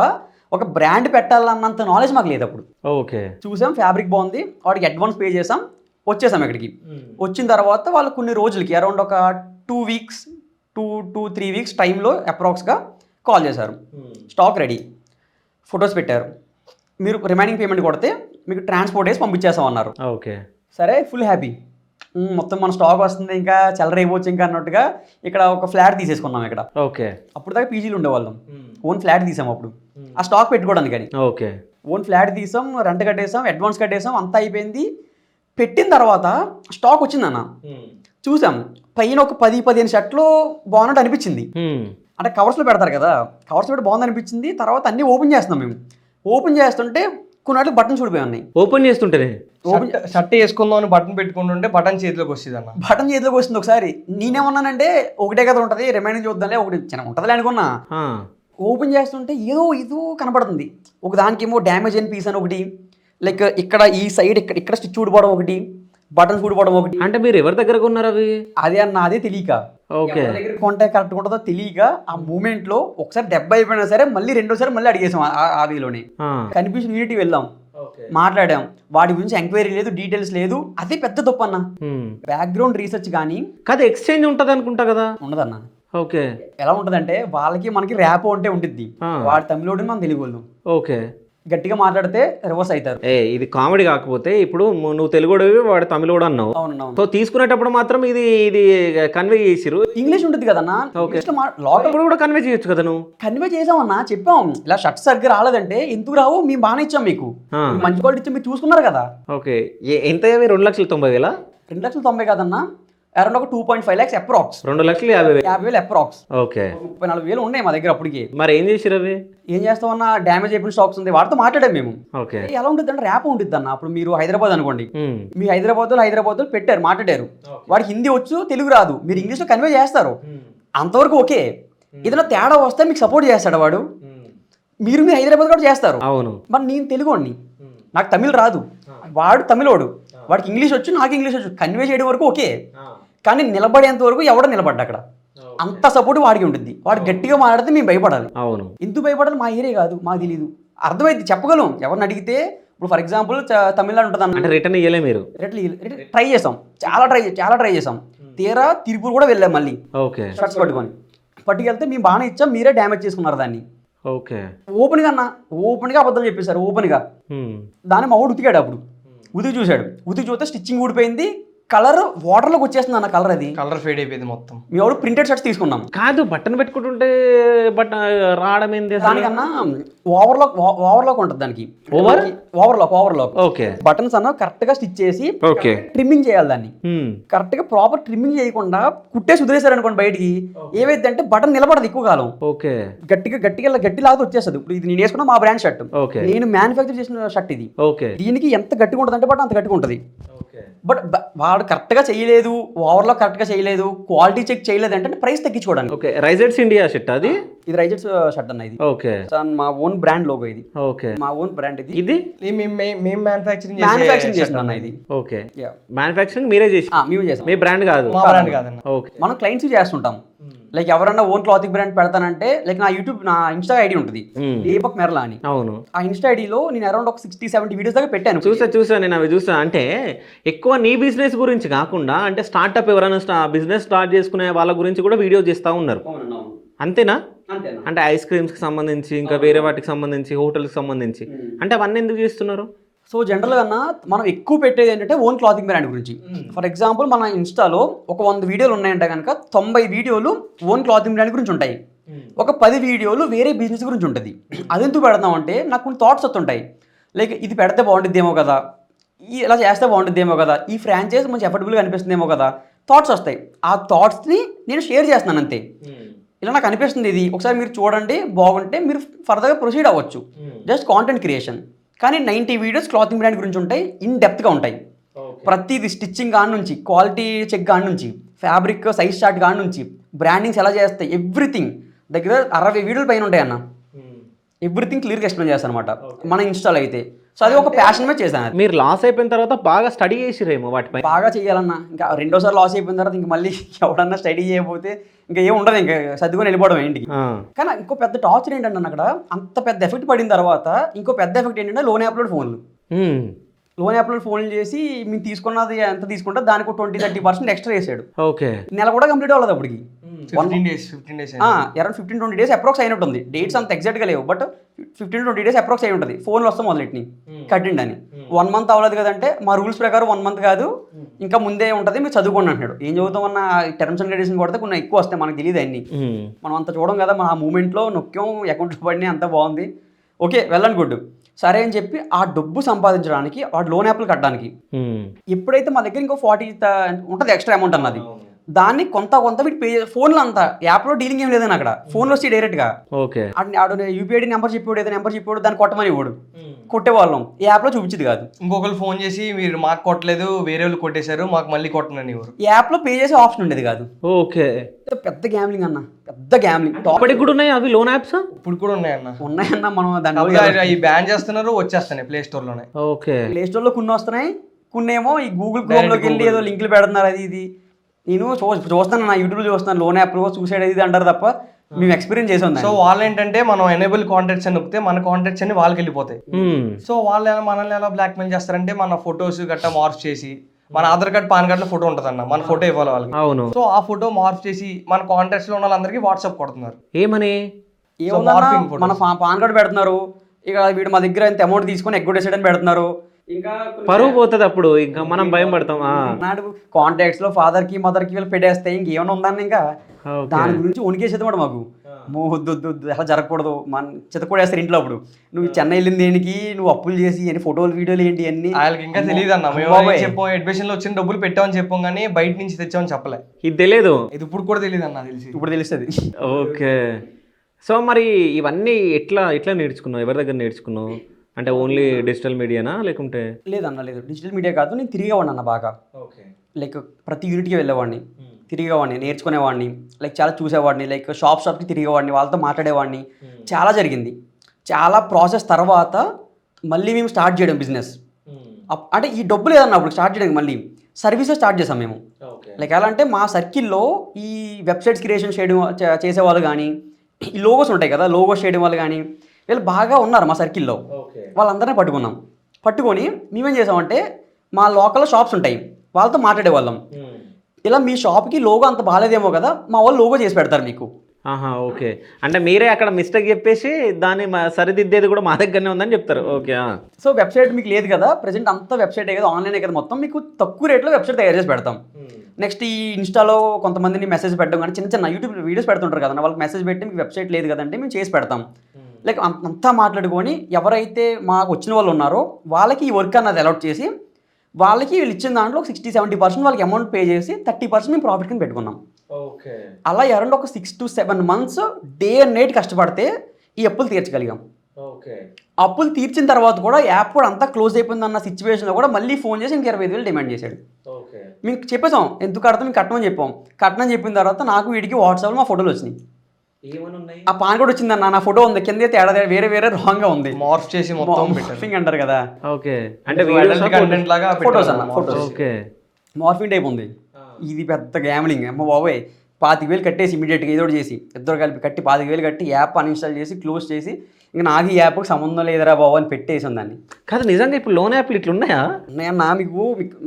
ఒక బ్రాండ్ పెట్టాలన్నంత నాలెడ్జ్ మాకు లేదు అప్పుడు. ఓకే, చూసాం, ఫ్యాబ్రిక్ బాగుంది, వాడికి అడ్వాన్స్ పే చేసాం, వచ్చేసాం ఇక్కడికి. వచ్చిన తర్వాత వాళ్ళు కొన్ని రోజులకి అరౌండ్ ఒక 2 weeks 2-3 weeks టైంలో అప్రాక్స్గా కాల్ చేశారు. స్టాక్ రెడీ, ఫొటోస్ పెట్టారు, మీరు రిమైనింగ్ పేమెంట్ కొడితే మీకు ట్రాన్స్పోర్ట్ వేసి పంపించేస్తాం అన్నారు. ఓకే, సరే, ఫుల్ హ్యాపీ, మొత్తం మన స్టాక్ వస్తుంది, ఇంకా చెల్లర అయిపోవచ్చు ఇంకా అన్నట్టుగా ఇక్కడ ఒక ఫ్లాట్ తీసేసుకున్నాం ఇక్కడ. ఓకే, అప్పుడు దాకా పీజీలు ఉండేవాళ్ళం, ఓన్ ఫ్లాట్ తీసాం అప్పుడు ఆ స్టాక్ పెట్టుకోవడానికి అని. ఓకే, ఓన్ ఫ్లాట్ తీసాం, రెంట్ కట్టేసాం, అడ్వాన్స్ కట్టేసాం, అంతా అయిపోయింది. పెట్టిన తర్వాత స్టాక్ వచ్చిందన్న, చూసాం, పైన ఒక 10-15 షర్ట్లు బాగున్నట్టు అనిపించింది. అంటే కవర్స్లో పెడతారు కదా, కవర్స్ పెట్టి బాగుంది అనిపించింది. తర్వాత అన్ని ఓపెన్ చేస్తున్నాం మేము. ఓపెన్ చేస్తుంటే కొన్నిట్లు బటన్స్ ఊడిపోయి ఉన్నాయి. ఓపెన్ చేస్తుంటే షర్ట్ వేసుకుందాం అని బటన్ పెట్టుకుంటుంటే బటన్ చేతిలోకి వస్తుంది అన్న. బటన్ చేతిలోకి వస్తుంది. ఒకసారి నేనేమన్నానంటే ఒకటే కదా ఉంటుంది, రిమైనింగ్ చూద్దాంలే, ఒకటి చిన్న ఉంటుందిలే అనుకున్నా. ఓపెన్ చేస్తుంటే ఏదో కనపడుతుంది. ఒక దానికేమో డ్యామేజ్ అయిన పీస్ అని ఒకటి, లైక్ ఇక్కడ ఈ సైడ్ ఇక్కడ స్టిచ్ ఊడిపోవడం ఒకటి, బటన్స్ ఊడిపోవడం ఒకటి. అంటే మీరు ఎవరి దగ్గర కొన్నారు అవి? అదే అన్న, అదే తెలియక, ఓకే, కొంటే కరెక్ట్ ఉంటుందో తెలియక ఆ మూమెంట్ లో ఒకసారి 70 అయిపోయినా సరే మళ్ళీ రెండోసారి మళ్ళీ అడిగేసాం ఆ వేలోనే. కన్ఫ్యూజన్ యూనిటీ వెళ్ళాం, మాట్లాడాం, వాటి గురించి ఎంక్వైరీ లేదు, డీటెయిల్స్ లేదు. అదే పెద్ద తప్పు అన్న. బ్యాక్గ్రౌండ్ రీసెర్చ్ కానీ కాదు, ఎక్స్చేంజ్ ఉంటుంది అనుకుంటా కదా. ఉండదన్న. ఓకే, ఎలా ఉంటదంటే వాళ్ళకి మనకి ర్యాపో అంటే ఉంటుంది, వాడు తమిళోడు మనం తెలుగు వాళ్ళం. ఓకే, గట్టిగా మాట్లాడితే రివర్స్ అవుతారు. ఇది కామెడీ కాకపోతే ఇప్పుడు నువ్వు తెలుగుడివి, వాడు తమిళోడు అన్నావు. సో తీసుకునేటప్పుడు మాత్రం ఇది కన్వే చేసిరు. ఇంగ్లీష్ ఉంటుంది కదన్నా, లోకల్ కూడా కన్వే చేయొచ్చు కదా. నువ్వు కన్వే చేసామన్నా, చెప్పాం ఇలా షర్ట్స్ సరిగ్గా రాలేదంటే ఎందుకు రావు, మేము బాగానే ఇచ్చాం, మీకు మంచి క్వాలిటీ ఇచ్చాం, మీరు చూసుకున్నారు కదా. ఓకే, ఎంత 2,90,000? 2,90,000 కాదన్నా, అరౌండ్ ఒక 2.5 lakhs అప్రాక్స్. 2,50,000 అప్రాక్స్. ఓకే, 34,000 ఉన్నాయి మా దగ్గర అప్పటికి. మరి ఏం చేసిరు అవి? ఏం చేస్తామన్నా, డ్యామేజ్ అయిపోయిన స్టాక్స్ ఉంది, వాటితో మాట్లాడాం మేము. ఓకే, ఎలా ఉంటుంది అంటే ర్యాప్ ఉంటుంది అన్న. అప్పుడు మీరు హైదరాబాద్ అనుకోండి, మీ హైదరాబాద్ పెట్టారు, మాట్లాడారు, వాడికి హిందీ వచ్చు, తెలుగు రాదు, మీరు ఇంగ్లీష్లో కన్వే చేస్తారు, అంతవరకు ఓకే. ఏదైనా తేడా వస్తే మీకు సపోర్ట్ చేస్తాడు వాడు, మీరు హైదరాబాద్ కూడా చేస్తారు. అవును, మరి నేను తెలుగోడిని, నాకు తమిళ్ రాదు, వాడు తమిళోడు, వాడికి ఇంగ్లీష్ వచ్చు, నాకు ఇంగ్లీష్ వచ్చు, కన్వే చేయడం వరకు ఓకే. కానీ నిలబడేంత వరకు ఎవడో నిలబడ్డా అక్కడ, అంత సపోర్ట్ వాడికి ఉంటుంది. వాడు గట్టిగా మాట్లాడితే మేము భయపడాలి. అవును, ఎందుకు భయపడాలి, మా ఏరియా కాదు, మాకు తెలియదు, అర్థమైంది, చెప్పగలం. ఎవరిని అడిగితే ఇప్పుడు ఫర్ ఎగ్జాంపుల్ తమిళనాడు ఉంటుంది అన్న, రిటర్న్ ఇయ్యలే మీరు? ట్రై చేసాం, చాలా ట్రై చేసాం. తీరా తిరుపూర్ కూడా వెళ్ళాం మళ్ళీ. ఓకే, షర్ట్స్ పట్టుకెళ్తే మేము బాగానే ఇచ్చాం, మీరే డ్యామేజ్ చేసుకున్నారు దాన్ని. ఓకే, ఓపెన్గా అన్న, ఓపెన్గా అబద్ధాలు చెప్పేశారు, ఓపెన్గా. దాన్ని మా వాడు ఉతికాడు, అప్పుడు ఉతికి చూశాడు, ఉతికి చూస్తే స్టిచ్చింగ్ ఊడిపోయింది, కలర్ వాటర్లోకి వచ్చేస్తుంది అన్న కలర్ అది. కలర్ ఫేడ్ అయిపోయింది మొత్తం. మేము ఎవరు ప్రింటెడ్ షర్ట్స్ తీసుకున్నాం. కాదు బటన్ పెట్టుకుంటుంటే రావడం ఏంది అసలు? దానికన్నా ఓవర్లాక్ ఉంటుంది దానికి. ఓవర్లాక్ ఓకే బటన్స్ అన్న కరెక్ట్ గా స్టిచ్ చేసి ఓకే ట్రిమ్మింగ్ చేయాలి దాన్ని. కరెక్ట్ గా ప్రాపర్ ట్రిమ్మింగ్ చేయకుండా కుట్టేసి వదిలేశారు అనుకోండి బయటికి, ఏవైతే అంటే బటన్ నిలబడదు ఎక్కువ కాలం. ఓకే గట్టి లాగా వచ్చేస్తుంది. ఇప్పుడు ఇది నేను వేసుకున్నా మా బ్రాండ్ షర్ట్, ఓకే నేను మ్యానుఫ్యాక్చర్ చేసిన షర్ట్ ఇది. ఓకే దీనికి ఎంత గట్టిగా ఉంటుంది అంటే బటన్ అంత గట్టిగా ఉంటుంది. ఓకే బట్ వాడు కరెక్ట్గా చేయలేదు, ఓవర్లాక్ కరెక్ట్గా చేయలేదు, క్వాలిటీ చెక్ చేయలేదు అంటే ప్రైస్ తగ్గించుకోవడానికి. ఓకే రైజర్స్ ఇండియా షర్ట్ అది. ఇది రైజర్స్ షర్ట్ అన్న ఇది. ఓకే మా ఓన్ బ్రాండ్ లోగో ఇది. ఓకే మా ఓన్ బ్రాండ్ ఇది. ఇది మేము మ్యానుఫ్యాక్చరింగ్ చేసిన అన్న ఇది. ఓకే మ్యానుఫ్యాక్చరింగ్ మీరే చేసి మేము చేసాం. మీ బ్రాండ్ కాదు. మా బ్రాండ్ కాదన్న. ఓకే మనం క్లయింట్స్ చేస్తుంటాం. లైక్ ఎవరన్నా ఓన్ క్లాతింగ్ బ్రాండ్ పెడతానంటే లైక్ నా యూట్యూబ్ నా ఇన్స్టా ఐడి ఉంటుంది దీపక్ మెర్లా అని. అవును ఆ ఇన్స్టా ఐడిలో నేను అరౌండ్ ఒక 60-70 వీడియోస్ దాకా పెట్టాను. చూసా నేను అవి చూసా. అంటే ఎక్కువ నీ బిజినెస్ గురించి కాకుండా అంటే స్టార్ట్అప్ ఎవరైనా బిజినెస్ స్టార్ట్ చేసుకునే వాళ్ళ గురించి కూడా వీడియో చేస్తూ ఉన్నారు. అంతేనా? అంటే ఐస్ క్రీమ్స్కి సంబంధించి ఇంకా వేరే వాటికి సంబంధించి హోటల్కి సంబంధించి అంటే అవన్నీ ఎందుకు చేస్తున్నారు? సో జనరల్గా మనం ఎక్కువ పెట్టేది ఏంటంటే ఓన్ క్లాతింగ్ బ్రాండ్ గురించి. ఫర్ ఎగ్జాంపుల్ మన ఇన్స్టాలో ఒక 100 వీడియోలు ఉన్నాయంటే కనుక 90 వీడియోలు ఓన్ క్లాతింగ్ బ్రాండ్ గురించి ఉంటాయి. ఒక 10 వీడియోలు వేరే బిజినెస్ గురించి ఉంటుంది. అది ఎందుకు పెడతాం అంటే నాకు కొన్ని థాట్స్ వస్తుంటాయి. లైక్ ఇది పెడితే బాగుంటుందేమో కదా, ఇలా చేస్తే బాగుంటుందేమో కదా, ఈ ఫ్రాంచైజ్ మంచి ఎఫర్డబుల్గా అనిపిస్తుందేమో కదా, థాట్స్ వస్తాయి. ఆ థాట్స్ని నేను షేర్ చేస్తున్నాను అంతే. ఇలా నాకు అనిపిస్తుంది ఇది ఒకసారి మీరు చూడండి, బాగుంటే మీరు ఫర్దర్గా ప్రొసీడ్ అవ్వచ్చు. Just content creation. కానీ 90 వీడియోస్ క్లాతింగ్ బ్రాండ్ గురించి ఉంటాయి, ఇన్ డెప్త్గా ఉంటాయి. ప్రతిది స్టిచ్చింగ్ కాడ నుంచి, క్వాలిటీ చెక్ కాడ నుంచి, ఫ్యాబ్రిక్ సైజ్ చార్ట్ కాడ నుంచి, బ్రాండింగ్స్ ఎలా చేస్తాయి, ఎవ్రీథింగ్ దగ్గర 60 వీడియోల పైన ఉంటాయి అన్న. ఎవ్రీథింగ్ క్లియర్గా ఎక్స్ప్లెయిన్ చేస్తాను అనమాట మన ఇన్స్టాల్ అయితే. సో అది ఒక ప్యాషన్ మీద చేశాను. మీరు లాస్ అయిపోయిన తర్వాత బాగా స్టడీ చేసిరేమో వాటిపై. బాగా చేయాలన్నా. ఇంకా రెండోసారి లాస్ అయిపోయిన తర్వాత ఇంక మళ్ళీ ఎవడన్నా స్టడీ చేయకపోతే ఇంకా ఏం ఉండదు, ఇంకా సర్దుకొని వెళ్ళిపోవడం ఇంటికి. కానీ ఇంకో పెద్ద టార్చర్ ఏంటంటే అక్కడ అంత పెద్ద ఎఫెక్ట్ పడిన తర్వాత ఇంకో పెద్ద ఎఫెక్ట్ ఏంటంటే లోన్ అప్లోడ్ ఫోన్లు. లోన్ అప్లోడ్ ఫోన్లు చేసి మేము తీసుకున్నది ఎంత తీసుకుంటే దానికి 20-30% ఎక్స్ట్రా చేసాడు. ఓకే నెల కూడా కంప్లీట్ అవ్వలేదు అప్పటికి. 15 days అరౌండ్ 15-20 డేస్ అప్రోక్స్ అయినట్టు ఉంది. డేట్స్ అంత ఎగ్జాక్ట్గా లేవు, బట్ 15-20 డేస్ అప్రోక్స్ అయి ఉంటుంది. ఫోన్లు వస్తాం మొదలెట్ని కట్టిండి అని. 1 month అవ్వలేదు కదంటే మా రూల్స్ ప్రకారం 1 month కాదు ఇంకా ముందే ఉంటుంది, మీరు చదువుకోండి అంటున్నాడు. ఏం చదువుతాం అన్న, టర్మ్స్ అండ్ కండిషన్ కొడితే కొన్ని ఎక్కువ వస్తాయి, మనకు తెలియదు అన్ని. మనం అంత చూడం కదా, మన ఆ మూమెంట్లో నొక్కాం, అకౌంట్లో పడినాయి, అంత బాగుంది, ఓకే వెళ్ళండి గుడ్ సరే అని చెప్పి ఆ డబ్బు సంపాదించడానికి వాడు లోన్ యాప్లు కట్టడానికి ఎప్పుడైతే మా దగ్గర ఇంకో 40 ఉంటుంది ఎక్స్ట్రా అమౌంట్ అన్నది, దాన్ని కొంత వీటి పే ఫోన్లో అంతా యాప్లో డీలింగ్ ఏం లేదని అక్కడ ఫోన్లో వస్తే డైరెక్ట్గా ఆడు యూపీఐడి నెంబర్ చెప్పాడు, ఏదో నెంబర్ చెప్పాడు, దాన్ని కొట్టమని ఇవ్వడు, కొట్టేవాళ్ళం. ఈ యాప్లో చూపించింది కాదు. ఇంకొకరు ఫోన్ చేసి మీరు మాకు కొట్టలేదు, వేరే వాళ్ళు కొట్టేశారు, మాకు మళ్ళీ కొట్టనని ఎవరు. యాప్లో పే చేసే ఆప్షన్ ఉండేది కాదు. ఓకే పెద్ద గ్యామ్లింగ్ అన్న, పెద్ద గ్యామ్లింగ్. ఇప్పటికి కూడా ఉన్నాయి అవి లోన్ యాప్స్? ఇప్పుడు కూడా ఉన్నాయన్న. మనం దాన్ని బ్యాన్ చేస్తున్నారు, వచ్చేస్తున్నాయి ప్లే స్టోర్ లోనే. ఓకే ప్లే స్టోర్లో కొన్ని వస్తున్నాయి, కొన్ని ఏమో ఈ గూగుల్ క్రోమ్లోకి వెళ్ళి ఏదో లింకులు పెడుతున్నారు. అది ఇది నేను చూస్తాను, నా యూట్యూబ్లో చూస్తాను, లోన్ యాప్ సూసైడ్ అది అంటారు తప్ప మేము ఎక్స్పీరియన్స్ చేసాం. సో వాళ్ళు ఏంటంటే మనం ఎనేబుల్ కాంటాక్ట్స్ అని నొక్కితే మన కాంటాక్ట్స్ అన్ని వాళ్ళకి వెళ్ళిపోతాయి. సో వాళ్ళు మనల్ని ఎలా బ్లాక్ మెయిల్ చేస్తారంటే మన ఫొటోస్ గట్టా మార్ఫ్ చేసి, మన ఆధార్ కార్డ్ పాన్ కార్డ్ లో ఫోటో ఉంటుంది అన్న, మన ఫోటో ఇవ్వాలి వాళ్ళకి. అవును. సో ఆ ఫోటో మార్ఫ్ చేసి మన కాంటాక్ట్స్ లో ఉన్న వాళ్ళందరికీ వాట్సాప్ కొడుతున్నారు. ఏమని మన పాన్ కార్డ్ పెడుతున్నారు, ఇక వీడు మా దగ్గర ఇంత అమౌంట్ తీసుకొని ఎగ్గొట్టేసాడు అని పెడుతున్నారు. ఇంకా పరువు పోతుంది, అప్పుడు ఇంకా మనం భయం పడతాం. నాడు కాంటాక్ట్స్ లో ఫాదర్ కి మదర్ కి వీళ్ళు పెట్టేస్తాయి, ఇంకేమైనా ఉందని ఇంకా దాని గురించి వణికేసేది కూడా మాకు. వద్దు అలా జరగకూడదు, మన చితకూడేస్తారు ఇంట్లో. అప్పుడు నువ్వు చెన్నై వెళ్ళింది దేనికి, నువ్వు అప్పులు చేసి అని ఫోటోలు వీడియోలు ఏంటి అన్ని వాళ్ళకి ఇంకా తెలియదు అన్న. మేము చెప్పాం అడ్మిషన్ లో వచ్చిన డబ్బులు పెట్టామని చెప్పాం, కానీ బయట నుంచి తెచ్చామని చెప్పలే. ఇది తెలియదు, ఇది ఇప్పుడు కూడా తెలియదు అన్న, తెలిసి ఇప్పుడు తెలుస్తుంది. ఓకే. సో మరి ఇవన్నీ ఎట్లా నేర్చుకున్నావు, ఎవరి దగ్గర నేర్చుకున్నావు? అంటే ఓన్లీ డిజిటల్ మీడియానా లేకుంటే? లేదన్న, లేదు డిజిటల్ మీడియా కాదు, నేను తిరిగేవాడిని అన్న బాగా. లైక్ ప్రతి యూనిట్కి వెళ్ళేవాడిని, తిరిగేవాడిని, నేర్చుకునేవాడిని, లైక్ చాలా చూసేవాడిని, లైక్ షాప్కి తిరిగేవాడిని, వాళ్ళతో మాట్లాడేవాడిని, చాలా జరిగింది. చాలా ప్రాసెస్ తర్వాత మళ్ళీ మేము స్టార్ట్ చేయడం బిజినెస్. అంటే ఈ డబ్బు లేదన్న అప్పుడు స్టార్ట్ చేయడానికి, మళ్ళీ సర్వీసెస్ స్టార్ట్ చేసాం మేము. లైక్ ఎలా అంటే మా సర్కిల్లో ఈ వెబ్సైట్స్ క్రియేషన్ చేయడం చేసేవాళ్ళు కానీ, ఈ లోగోస్ ఉంటాయి కదా, లోగోస్ చేయడం వాళ్ళు కానీ వీళ్ళు బాగా ఉన్నారు మా సర్కిల్లో. వాళ్ళందరినీ పట్టుకొని మేమేం చేసామంటే మా లోకల్ షాప్స్ ఉంటాయి, వాళ్ళతో మాట్లాడేవాళ్ళం. ఇలా మీ షాప్కి లోగో అంత బాగాలేదేమో కదా, మా వాళ్ళు లోగో చేసి పెడతారు మీకు, ఆహా, ఓకే. అంటే మీరే అక్కడ మిస్టేక్ చెప్పేసి దాన్ని సరిదిద్దేది కూడా మా దగ్గరనే ఉందని చెప్తారు. ఓకే. సో వెబ్సైట్ మీకు లేదు కదా, ప్రెజెంట్ అంతా వెబ్సైటే కదా, ఆన్లైనే కదా మొత్తం, మీకు తక్కువ రేట్లో వెబ్సైట్ తయారు చేసి పెడతాం. నెక్స్ట్ ఈ ఇన్స్టాలో కొంతమందిని మెసేజ్ పెట్టడం కానీ చిన్న చిన్న యూట్యూబ్ వీడియోస్ పెడుతుంటారు కదా, వాళ్ళకి మెసేజ్ పెట్టి మీకు వెబ్సైట్ లేదు కదంటే మేము చేసి పెడతాం. లైక్ అంతా మాట్లాడుకొని ఎవరైతే మాకు వచ్చిన వాళ్ళు ఉన్నారో వాళ్ళకి ఈ వర్క్ అన్నది అలాట్ చేసి వాళ్ళకి వీళ్ళు ఇచ్చిన దాంట్లో 60-70% వాళ్ళకి అమౌంట్ పే చేసి 30% మేము ప్రాఫిట్ కింద పెట్టుకున్నాం. ఓకే. అలా అరౌండ్ ఒక 6 to 7 months day and night కష్టపడితే ఈ అప్పులు తీర్చగలిగాం. ఓకే. అప్పులు తీర్చిన తర్వాత కూడా యాప్ కూడా అంతా క్లోజ్ అయిపోయిందన్న సిచ్యువేషన్లో కూడా మళ్ళీ ఫోన్ చేసి ఇంక 25,000 డిమాండ్ చేశాడు. ఓకే. మీకు చెప్పేసాం ఎందుకు కడతాం, మీకు కట్టమని చెప్పాం. కట్టమని చెప్పిన తర్వాత నాకు వీడికి వాట్సాప్లో మా ఫోటోలు వచ్చినాయి. ఏమనున్నాయి? ఆ పాన్ కూడా వచ్చిందన్న, నా ఫోటో ఉంది కింద తేడా వేరే వేరే రాంగ్గా ఉంది. మార్ఫ్ చేసి మొత్తం పెట్టారు. మార్ఫింగ్ అంటారు కదా. ఓకే. అంటే కంటెంట్ లాగా ఫోటోస్ అన్న, ఫోటోస్. ఓకే. మార్ఫింగ్ టైప్ ఉంది. ఇది పెద్ద గ్యామ్లింగ్. అమ్మ బాబోయ్, 25,000 కట్టేసి ఇమీడియట్గా ఏదో ఒకటి చేసి ఇద్దరు కలిపి కట్టి 25,000 కట్టి యాప్ అన్ఇన్స్టాల్ చేసి క్లోజ్ చేసి ఇంకా నాకు ఈ యాప్కి సంబంధం లేదురా బాబు అని పెట్టేసాం దాన్ని. కాదు, నిజంగా ఇప్పుడు లోన్ యాప్లు ఇట్లా ఉన్నాయా? ఉన్నాయన్న. మీకు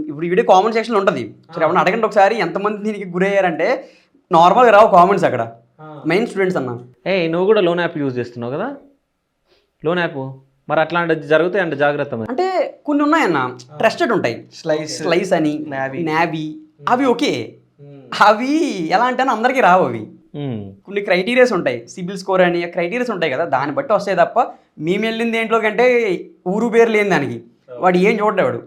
ఇప్పుడు ఈ వీడియో కామెంట్ సెక్షన్లో ఉంటుంది. సరే ఏమన్నా అడగండి ఒకసారి, ఎంతమంది దీనికి గురయ్యారంటే నార్మల్గా రావు కామెంట్స్ అక్కడ. మెయిన్ స్టూడెంట్స్ అన్న. నువ్వు కూడా లోన్ యాప్ యూజ్ చేస్తున్నావు కదా, లోన్ యాప్. మరి అట్లాంటి జరుగుతాయి అంటే జాగ్రత్త మరి. అంటే కొన్ని ఉన్నాయన్న, ట్రస్టెడ్ ఉంటాయి. స్లైస్ అని, నావీ, అవి ఓకే. అవి ఎలా అంటే అందరికీ రావు. అవి కొన్ని క్రైటీరియాస్ ఉంటాయి, సిబిల్ స్కోర్ అని క్రైటీరియాస్ ఉంటాయి కదా, దాన్ని బట్టి వస్తాయి తప్ప మేము వెళ్ళింది దేంట్లో కంటే ఊరు పేరు లేని దానికి వాడు ఏం చూడవాడు.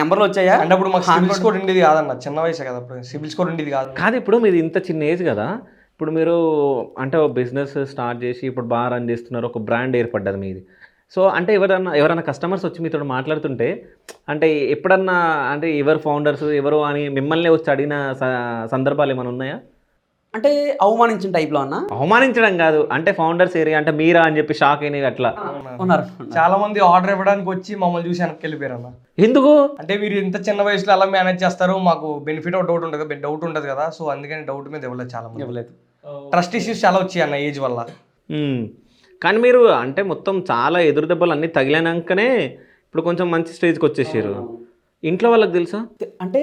నెంబర్లు వచ్చాయా అంటే అప్పుడు మాకు సిబిల్ స్కోర్ ఉండేది కాదన్న, చిన్న వయసు కదా అప్పుడు సిబిల్ స్కోర్ ఉండేది కాదు. కాదు, ఇప్పుడు మీది ఇంత చిన్న ఏజ్ కదా, ఇప్పుడు మీరు అంటే ఒక బిజినెస్ స్టార్ట్ చేసి ఇప్పుడు బాగా రన్ చేస్తున్నారు, ఒక బ్రాండ్ ఏర్పడ్డది మీది. సో అంటే ఎవరైనా కస్టమర్స్ వచ్చి మీతో మాట్లాడుతుంటే అంటే ఎప్పుడన్నా అంటే ఎవరు ఫౌండర్స్ ఎవరు అని మిమ్మల్ని వచ్చి అడిగిన సందర్భాలు ఏమైనా ఉన్నాయా? అంటే అవమానించిన టైప్లో అన్న. అవమానించడం కాదు, అంటే ఫౌండర్స్ ఏరియా అంటే మీరా అని చెప్పి షాక్ అయినవి అట్లా ఉన్నారు. చాలా మంది ఆర్డర్ ఇవ్వడానికి వచ్చి మమ్మల్ని చూసి వెనక్కి వెళ్ళిపోయారు అన్న. ఎందుకు అంటే మీరు ఇంత చిన్న వయసులో ఎలా మేనేజ్ చేస్తారు, మాకు బెనిఫిట్ డౌట్ ఉంటుంది కదా, సో అందుకని డౌట్ మీద ఇవ్వలేదు చాలా మంది. ఇవ్వలేదు. ట్రస్ట్ ఇష్యూస్ చాలా వచ్చాయి అన్న ఏజ్ వల్ల. కానీ మీరు అంటే మొత్తం చాలా ఎదురు దెబ్బలు అన్నీ తగిలినాకనే ఇప్పుడు కొంచెం మంచి స్టేజ్కి వచ్చేసారు. ఇంట్లో వాళ్ళకి తెలుసా? అంటే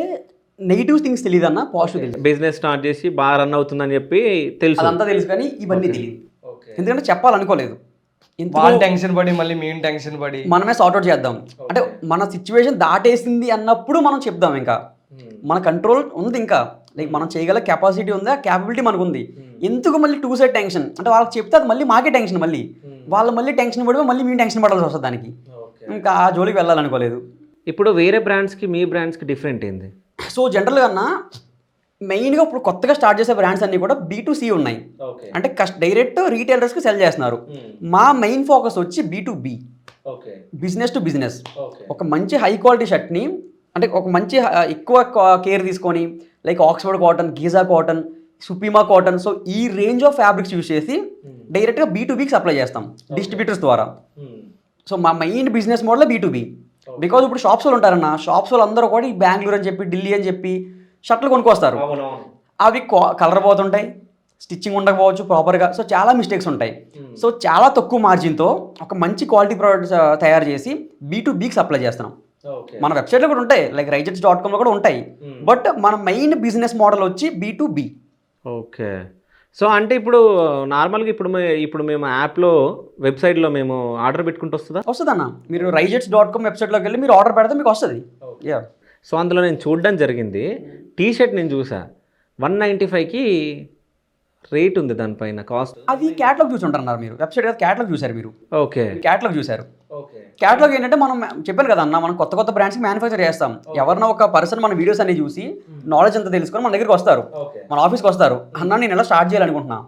నెగిటివ్ థింగ్స్ తెలియదు అన్న, పాజిటివ్ తెలుసు. బిజినెస్ స్టార్ట్ చేసి బాగా రన్ అవుతుందని చెప్పి తెలుసు, అదంతా తెలుసు, కానీ ఇవన్నీ తెలియదు. ఎందుకంటే చెప్పాలనుకోలేదు. వాళ్ళు టెన్షన్ పడి మళ్ళీ మేము టెన్షన్ పడి మనమే సార్ట్అవుట్ చేద్దాం అంటే మన సిచ్యువేషన్ దాటేసింది అన్నప్పుడు మనం చెప్దాం. ఇంకా మన కంట్రోల్ ఉంది, ఇంకా లైక్ మనం చేయగల కెపాసిటీ ఉంది, ఆ క్యాపబిలిటీ మనకు ఉంది. ఎందుకు మళ్ళీ 2 సైడ్ టెన్షన్? అంటే వాళ్ళకి చెప్తే అది మళ్ళీ మాకే టెన్షన్, మళ్ళీ వాళ్ళు మళ్ళీ టెన్షన్ పడి మళ్ళీ మేము టెన్షన్ పడాల్సి వస్తుంది దానికి. ఇంకా ఆ జోలికి వెళ్ళాలనుకోలేదు. ఇప్పుడు వేరే బ్రాండ్స్కి మీ బ్రాండ్స్కి డిఫరెంట్ ఏంది? సో జనరల్గా అన్న మెయిన్గా ఇప్పుడు కొత్తగా స్టార్ట్ చేసే బ్రాండ్స్ అన్నీ కూడా B2C ఉన్నాయి. అంటే డైరెక్ట్ రీటైలర్స్కి సెల్ చేస్తున్నారు. మా మెయిన్ ఫోకస్ వచ్చి B2B, బిజినెస్ టు బిజినెస్. ఒక మంచి హై క్వాలిటీ షర్ట్ని అంటే ఒక మంచి ఎక్కువ కేర్ తీసుకొని like Oxford cotton, Giza cotton, Supima cotton, so ఈ రేంజ్ ఆఫ్ ఫ్యాబ్రిక్స్ యూజ్ చేసి డైరెక్ట్గా B2Bకి సప్లై చేస్తాం డిస్ట్రిబ్యూటర్స్ ద్వారా. సో మా main business model B2B. Because ఇప్పుడు షాప్స్ వాళ్ళు ఉంటారన్న, షాప్స్ వాళ్ళు అందరూ కూడా ఈ బెంగళూరు అని చెప్పి ఢిల్లీ అని చెప్పి షర్ట్లు కొనుక్కొస్తారు. అవి కలర్ పోతుంటాయి, స్టిచ్చింగ్ ఉండకపోవచ్చు ప్రాపర్గా, సో చాలా మిస్టేక్స్ ఉంటాయి. సో చాలా తక్కువ మార్జిన్తో ఒక మంచి క్వాలిటీ ప్రోడక్ట్స్ తయారు చేసి B2Bకి సప్లై చేస్తున్నాం. మన వెబ్సైట్లో కూడా ఉంటాయి, లైక్ రైజెట్స్.comలో కూడా ఉంటాయి. బట్ మన మెయిన్ బిజినెస్ మోడల్ వచ్చి B2B. ఓకే. సో అంటే ఇప్పుడు నార్మల్గా ఇప్పుడు మేము యాప్లో వెబ్సైట్లో మేము ఆర్డర్ పెట్టుకుంటూ వస్తుందన్న. మీరు రైజెట్స్.com వెబ్సైట్లోకి వెళ్ళి మీరు ఆర్డర్ పెడితే మీకు వస్తుంది. యా. సో అందులో నేను చూడడం జరిగింది, టీ షర్ట్ నేను చూసా 195కి రేట్ ఉంది, దానిపైన కాస్ట్. అది క్యాటలాగ్ చూసి ఉంటారన్నారు మీరు, వెబ్సైట్ కదా క్యాటలాగ్ చూసారు మీరు. ఓకే, క్యాటలాగ్ చూసారు. క్యాటలాగ్ ఏంటంటే మనం చెప్పాను కదా అన్న, మనం కొత్త బ్రాండ్స్కి మ్యానుఫ్యాక్చర్ చేస్తాం. ఎవరన్నా ఒక పర్సన్ మన వీడియోస్ అన్ని చూసి నాలెడ్జ్ అంతా తెలుసుకొని మన దగ్గరికి వస్తారు, మన ఆఫీస్కి వస్తారు. అన్న నేను ఎలా స్టార్ట్ చేయాలనుకుంటున్నా,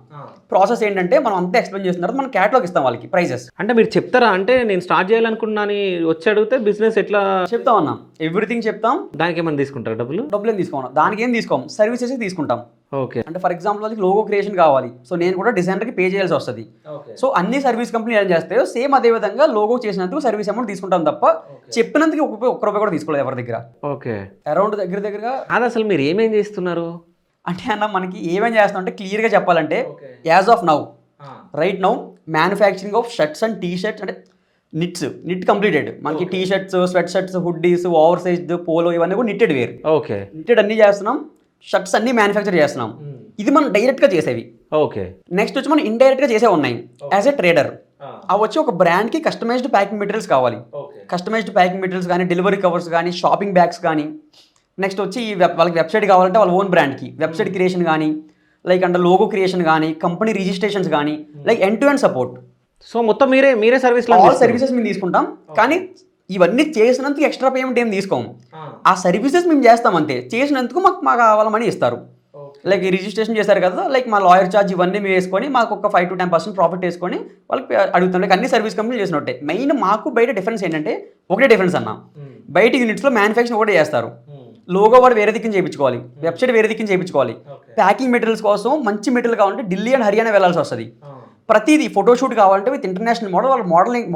ప్రాసెస్ ఏంటంటే మనం అంతా ఎక్స్ప్లెయిన్ చేసిన తర్వాత మనం క్యాటలాగ్ ఇస్తాం వాళ్ళకి, ప్రైజెస్. అంటే మీరు చెప్తారా? అంటే నేను స్టార్ట్ చేయాలనుకుంటున్నా అని వచ్చి అడిగితే బిజినెస్ ఎట్లా చెప్తాం అన్న, ఎవ్రీథింగ్ చెప్తాం. దానికి ఏమైనా తీసుకుంటారు? డబ్బులు ఏం తీసుకోం, దానికి ఏం తీసుకోం, సర్వీసెస్ తీసుకుంటాం. ఓకే. అంటే ఫర్ ఎగ్జాంపుల్ వాళ్ళకి లోగో క్రియేషన్ కావాలి, సో నేను కూడా డిజైనర్కి పే చేయాల్సి వస్తుంది. సో అన్ని సర్వీస్ కంపెనీ ఏం చేస్తాయో సేమ్ అదే విధంగా లోగో చేసినందుకు సర్వీస్ అమౌంట్ తీసుకుంటాం తప్ప చెప్పినందుకు ఒక్క రూపాయి కూడా తీసుకోలేదు ఎవరి దగ్గర. ఓకే. అరౌండ్ దగ్గరగా అది అసలు మీరు ఏమేం చేస్తున్నారు అంటే అన్న, మనకి ఏమేం చేస్తాం అంటే క్లియర్గా చెప్పాలంటే as of now right now manufacturing of shirts and T shirts, అంటే నిట్ కంప్లీటెడ్. మనకి T shirts, sweat shirts, hoodies, over sized, polo ఇవన్నీ కూడా నిట్టెడ్ వేర్. ఓకే. నిట్టెడ్ అన్నీ చేస్తున్నాం, షర్ట్స్ అన్నీ మ్యానుఫ్యాక్చర్ చేస్తున్నాం. ఇది మనం డైరెక్ట్గా చేసేవి. ఓకే. నెక్స్ట్ వచ్చి మనం ఇండైరెక్ట్గా చేసే ఉన్నాయి యాజ్ ఎ ట్రేడర్. అవి వచ్చి ఒక బ్రాండ్కి కస్టమైజ్డ్ ప్యాకింగ్ మెటీరియల్స్ కావాలి. కస్టమైజ్డ్ ప్యాకింగ్ మెటీరియల్స్ కానీ, డెలివరీ కవర్స్ కానీ, షాపింగ్ బ్యాగ్స్ కానీ, నెక్స్ట్ వచ్చి వాళ్ళకి వెబ్సైట్ కావాలంటే వాళ్ళ ఓన్ బ్రాండ్కి వెబ్సైట్ క్రియేషన్ కానీ, లైక్ అంటే లోగో క్రియేషన్ కానీ, కంపెనీ రిజిస్ట్రేషన్స్ కానీ, like end to end support. So మొత్తం మీరే సర్వీస్ ఆల్ సర్వీసెస్ మేము తీసుకుంటాం. కానీ ఇవన్నీ చేసినందుకు ఎక్స్ట్రా పేమెంట్ ఏం తీసుకోము. ఆ సర్వీసెస్ మేము చేస్తాం అంతే. చేసినందుకు మాకు కావాల మనీ ఇస్తారు. లైక్ రిజిస్ట్రేషన్ చేశారు కదా, లైక్ మా లాయర్ ఛార్జ్ ఇవన్నీ మేము వేసుకొని మాకు ఒక 5 to 10% ప్రాఫిట్ వేసుకొని వాళ్ళకి అడుగుతాం. లైక్ అన్ని సర్వీస్ కంపెనీలు చేసినట్టే. మెయిన్ మాకు బయట డిఫరెన్స్ ఏంటంటే ఒకటే డిఫరెన్స్ అన్న, బయట యూనిట్స్లో మ్యానుఫ్యాక్చరింగ్ ఒకటే చేస్తారు. లోగో వాడు వేరే దిక్కుని చేయించుకోవాలి, వెబ్సైట్ వేరే దిక్కుని చేయించుకోవాలి. ప్యాకింగ్ మెటీరియల్స్ కోసం మంచి మెటీరియల్ కావాలంటే ఢిల్లీ అండ్ హర్యానా వెళ్ళాల్సి వస్తుంది. ప్రతిదీ ఫోటోషూట్ కావాలంటే విత్ ఇంటర్నేషనల్ మోడల్ వాళ్ళు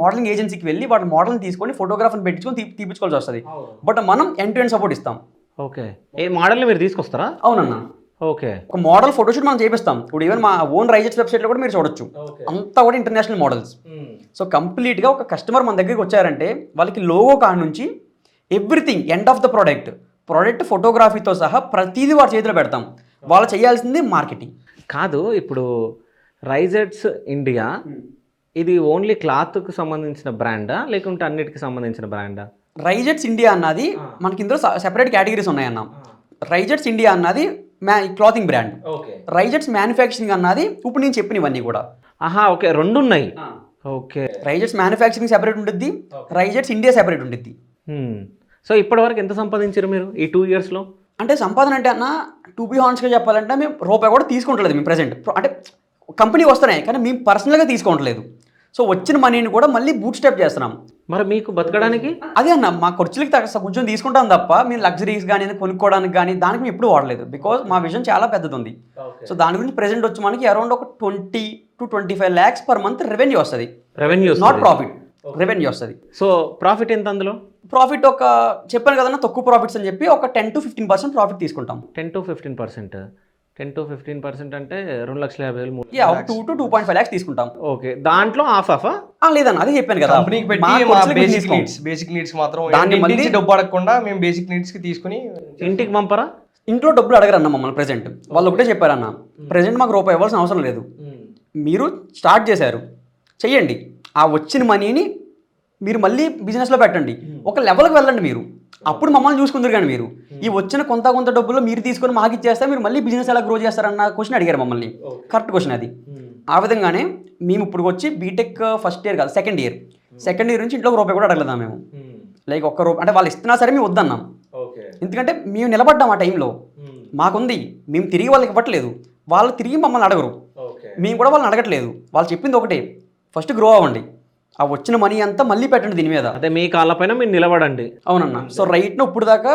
మోడలింగ్ ఏజెన్సీకి వెళ్ళి వాళ్ళ మోడల్ని తీసుకొని ఫోటోగ్రాఫర్ని పెట్టించుకొని తీపించుకోవాల్సి వస్తుంది. బట్ మనం ఎండ్ టు ఎండ్ సపోర్ట్ ఇస్తాం. ఓకే. ఏ మోడల్ని మీరు తీసుకొస్తారా? అవునన్నా. ఓకే. ఒక మోడల్ ఫోటోషూట్ మనం చేపిస్తాం. ఇప్పుడు ఈవెన్ మా ఓన్ రైజెట్స్ వెబ్సైట్లో కూడా మీరు చూడొచ్చు. అంతా కూడా ఇంటర్నేషనల్ మోడల్స్. సో కంప్లీట్గా ఒక కస్టమర్ మన దగ్గరికి వచ్చారంటే వాళ్ళకి లోగో కాడ నుంచి everything end of the product ఫోటోగ్రఫీతో సహా ప్రతిదీ వాడి చేతిలో పెడతాం. వాళ్ళు చేయాల్సింది మార్కెటింగ్ కాదు. ఇప్పుడు రైజెట్స్ ఇండియా ఇది ఓన్లీ క్లాత్కు సంబంధించిన బ్రాండా లేకుంటే అన్నిటికి సంబంధించిన బ్రాండా? రైజెట్స్ ఇండియా అన్నది మనకి ఇందులో సెపరేట్ కేటగిరీస్ ఉన్నాయన్న. రైజెట్స్ ఇండియా అన్నది క్లాతింగ్ బ్రాండ్. రైజెట్స్ మ్యానుఫ్యాక్చరింగ్ అన్నది ఇప్పుడు నేను చెప్పినవన్నీ కూడా. ఆహా, ఓకే, రెండు ఉన్నాయి. ఓకే. రైజెట్స్ మ్యానుఫ్యాక్చరింగ్ సెపరేట్ ఉంటుంది, రైజెట్స్ ఇండియా సెపరేట్ ఉంటుంది. సో ఇప్పటివరకు ఎంత సంపాదించారు మీరు ఈ 2 yearsలో? అంటే సంపాదన అంటే అన్న, టు బి హానెస్ట్గా చెప్పాలంటే మేము రూపాయి కూడా తీసుకుంటలేదు మేము ప్రెసెంట్. అంటే కంపెనీ వస్తున్నాయి కానీ మేము పర్సనల్గా తీసుకోవట్లేదు. సో వచ్చిన మనీని కూడా మళ్ళీ బూట్ స్టెప్ చేస్తున్నాం. మరి మీకు బతకడానికి అదే అన్న, మా ఖర్చులకి కొంచెం తీసుకుంటాం తప్ప మేము లగ్జరీస్ కానీ కొనుక్కోవడానికి కానీ దానికి మేము ఎప్పుడు వాడలేదు. బికాజ్ మా విజన్ చాలా పెద్దది ఉంది. సో దాని గురించి ప్రెసెంట్ వచ్చి మనకి అరౌండ్ ఒక 20 to 25 lakhs per month revenue వస్తుంది. నాట్ ప్రాఫిట్, రెవెన్యూ వస్తుంది. సో ప్రాఫిట్ ఎంత అందులో? ప్రాఫిట్ ఒక చెప్పాను కదన్నా తక్కువ ప్రాఫిట్స్ అని చెప్పి ఒక 10 to 15% ప్రాఫిట్ తీసుకుంటాం. 10 to 15%. 10 to 15% అంటే 2,50,000. 2 to 2.5 lakhs తీసుకుంటాం. ఓకే. దాంట్లో ఆఫ్ లేదన్న, అదే చెప్పాను కదా, కంపెనీకి పెట్టి మా బేసిక్ నీడ్స్ మాత్రం దాన్ని మళ్ళీ డబ్బు అడగకుండా మేము బేసిక్ నీడ్స్ కి తీసుకుని ఇంటికి పంపరా? ఇంట్లో డబ్బులు అడగరన్న మమ్మల్ని ప్రెసెంట్. వాళ్ళు ఒకటే చెప్పారన్న, ప్రెసెంట్ మాకు రూపాయి ఇవ్వాల్సిన అవసరం లేదు. మీరు స్టార్ట్ చేశారు, చెయ్యండి. ఆ వచ్చిన మనీని మీరు మళ్ళీ బిజినెస్లో పెట్టండి, ఒక లెవెల్కి వెళ్ళండి మీరు, అప్పుడు మమ్మల్ని చూసుకుందరు. కానీ మీరు ఈ వచ్చిన కొంత డబ్బులు మీరు తీసుకొని మాకు ఇచ్చేస్తే మీరు మళ్ళీ బిజినెస్ ఎలా గ్రో చేస్తారన్న క్వశ్చన్ అడిగారు మమ్మల్ని. కరెక్ట్ క్వశ్చన్ అది. ఆ విధంగానే మేము ఇప్పుడు వచ్చి బీటెక్ ఫస్ట్ ఇయర్ కాదు, సెకండ్ ఇయర్ నుంచి ఇంట్లో రూపాయి కూడా అడగలేదా మేము. లైక్ ఒక్క రూపాయి అంటే వాళ్ళు ఇస్తున్నా సరే మేము వద్దన్నాం. ఎందుకంటే మేము నిలబడ్డాం ఆ టైంలో, మాకుంది, మేము తిరిగి వాళ్ళకి ఇవ్వట్లేదు, వాళ్ళు తిరిగి మమ్మల్ని అడగరు, మేము కూడా వాళ్ళని అడగట్లేదు. వాళ్ళు చెప్పింది ఒకటే, ఫస్ట్ గ్రో అవ్వండి, ఆ వచ్చిన మనీ అంతా మళ్ళీ పెట్టండి దీని మీద, అదే మీ కాళ్ళపైన మీరు నిలబడండి. అవునన్నా. సో రైట్ను ఇప్పుడు దాకా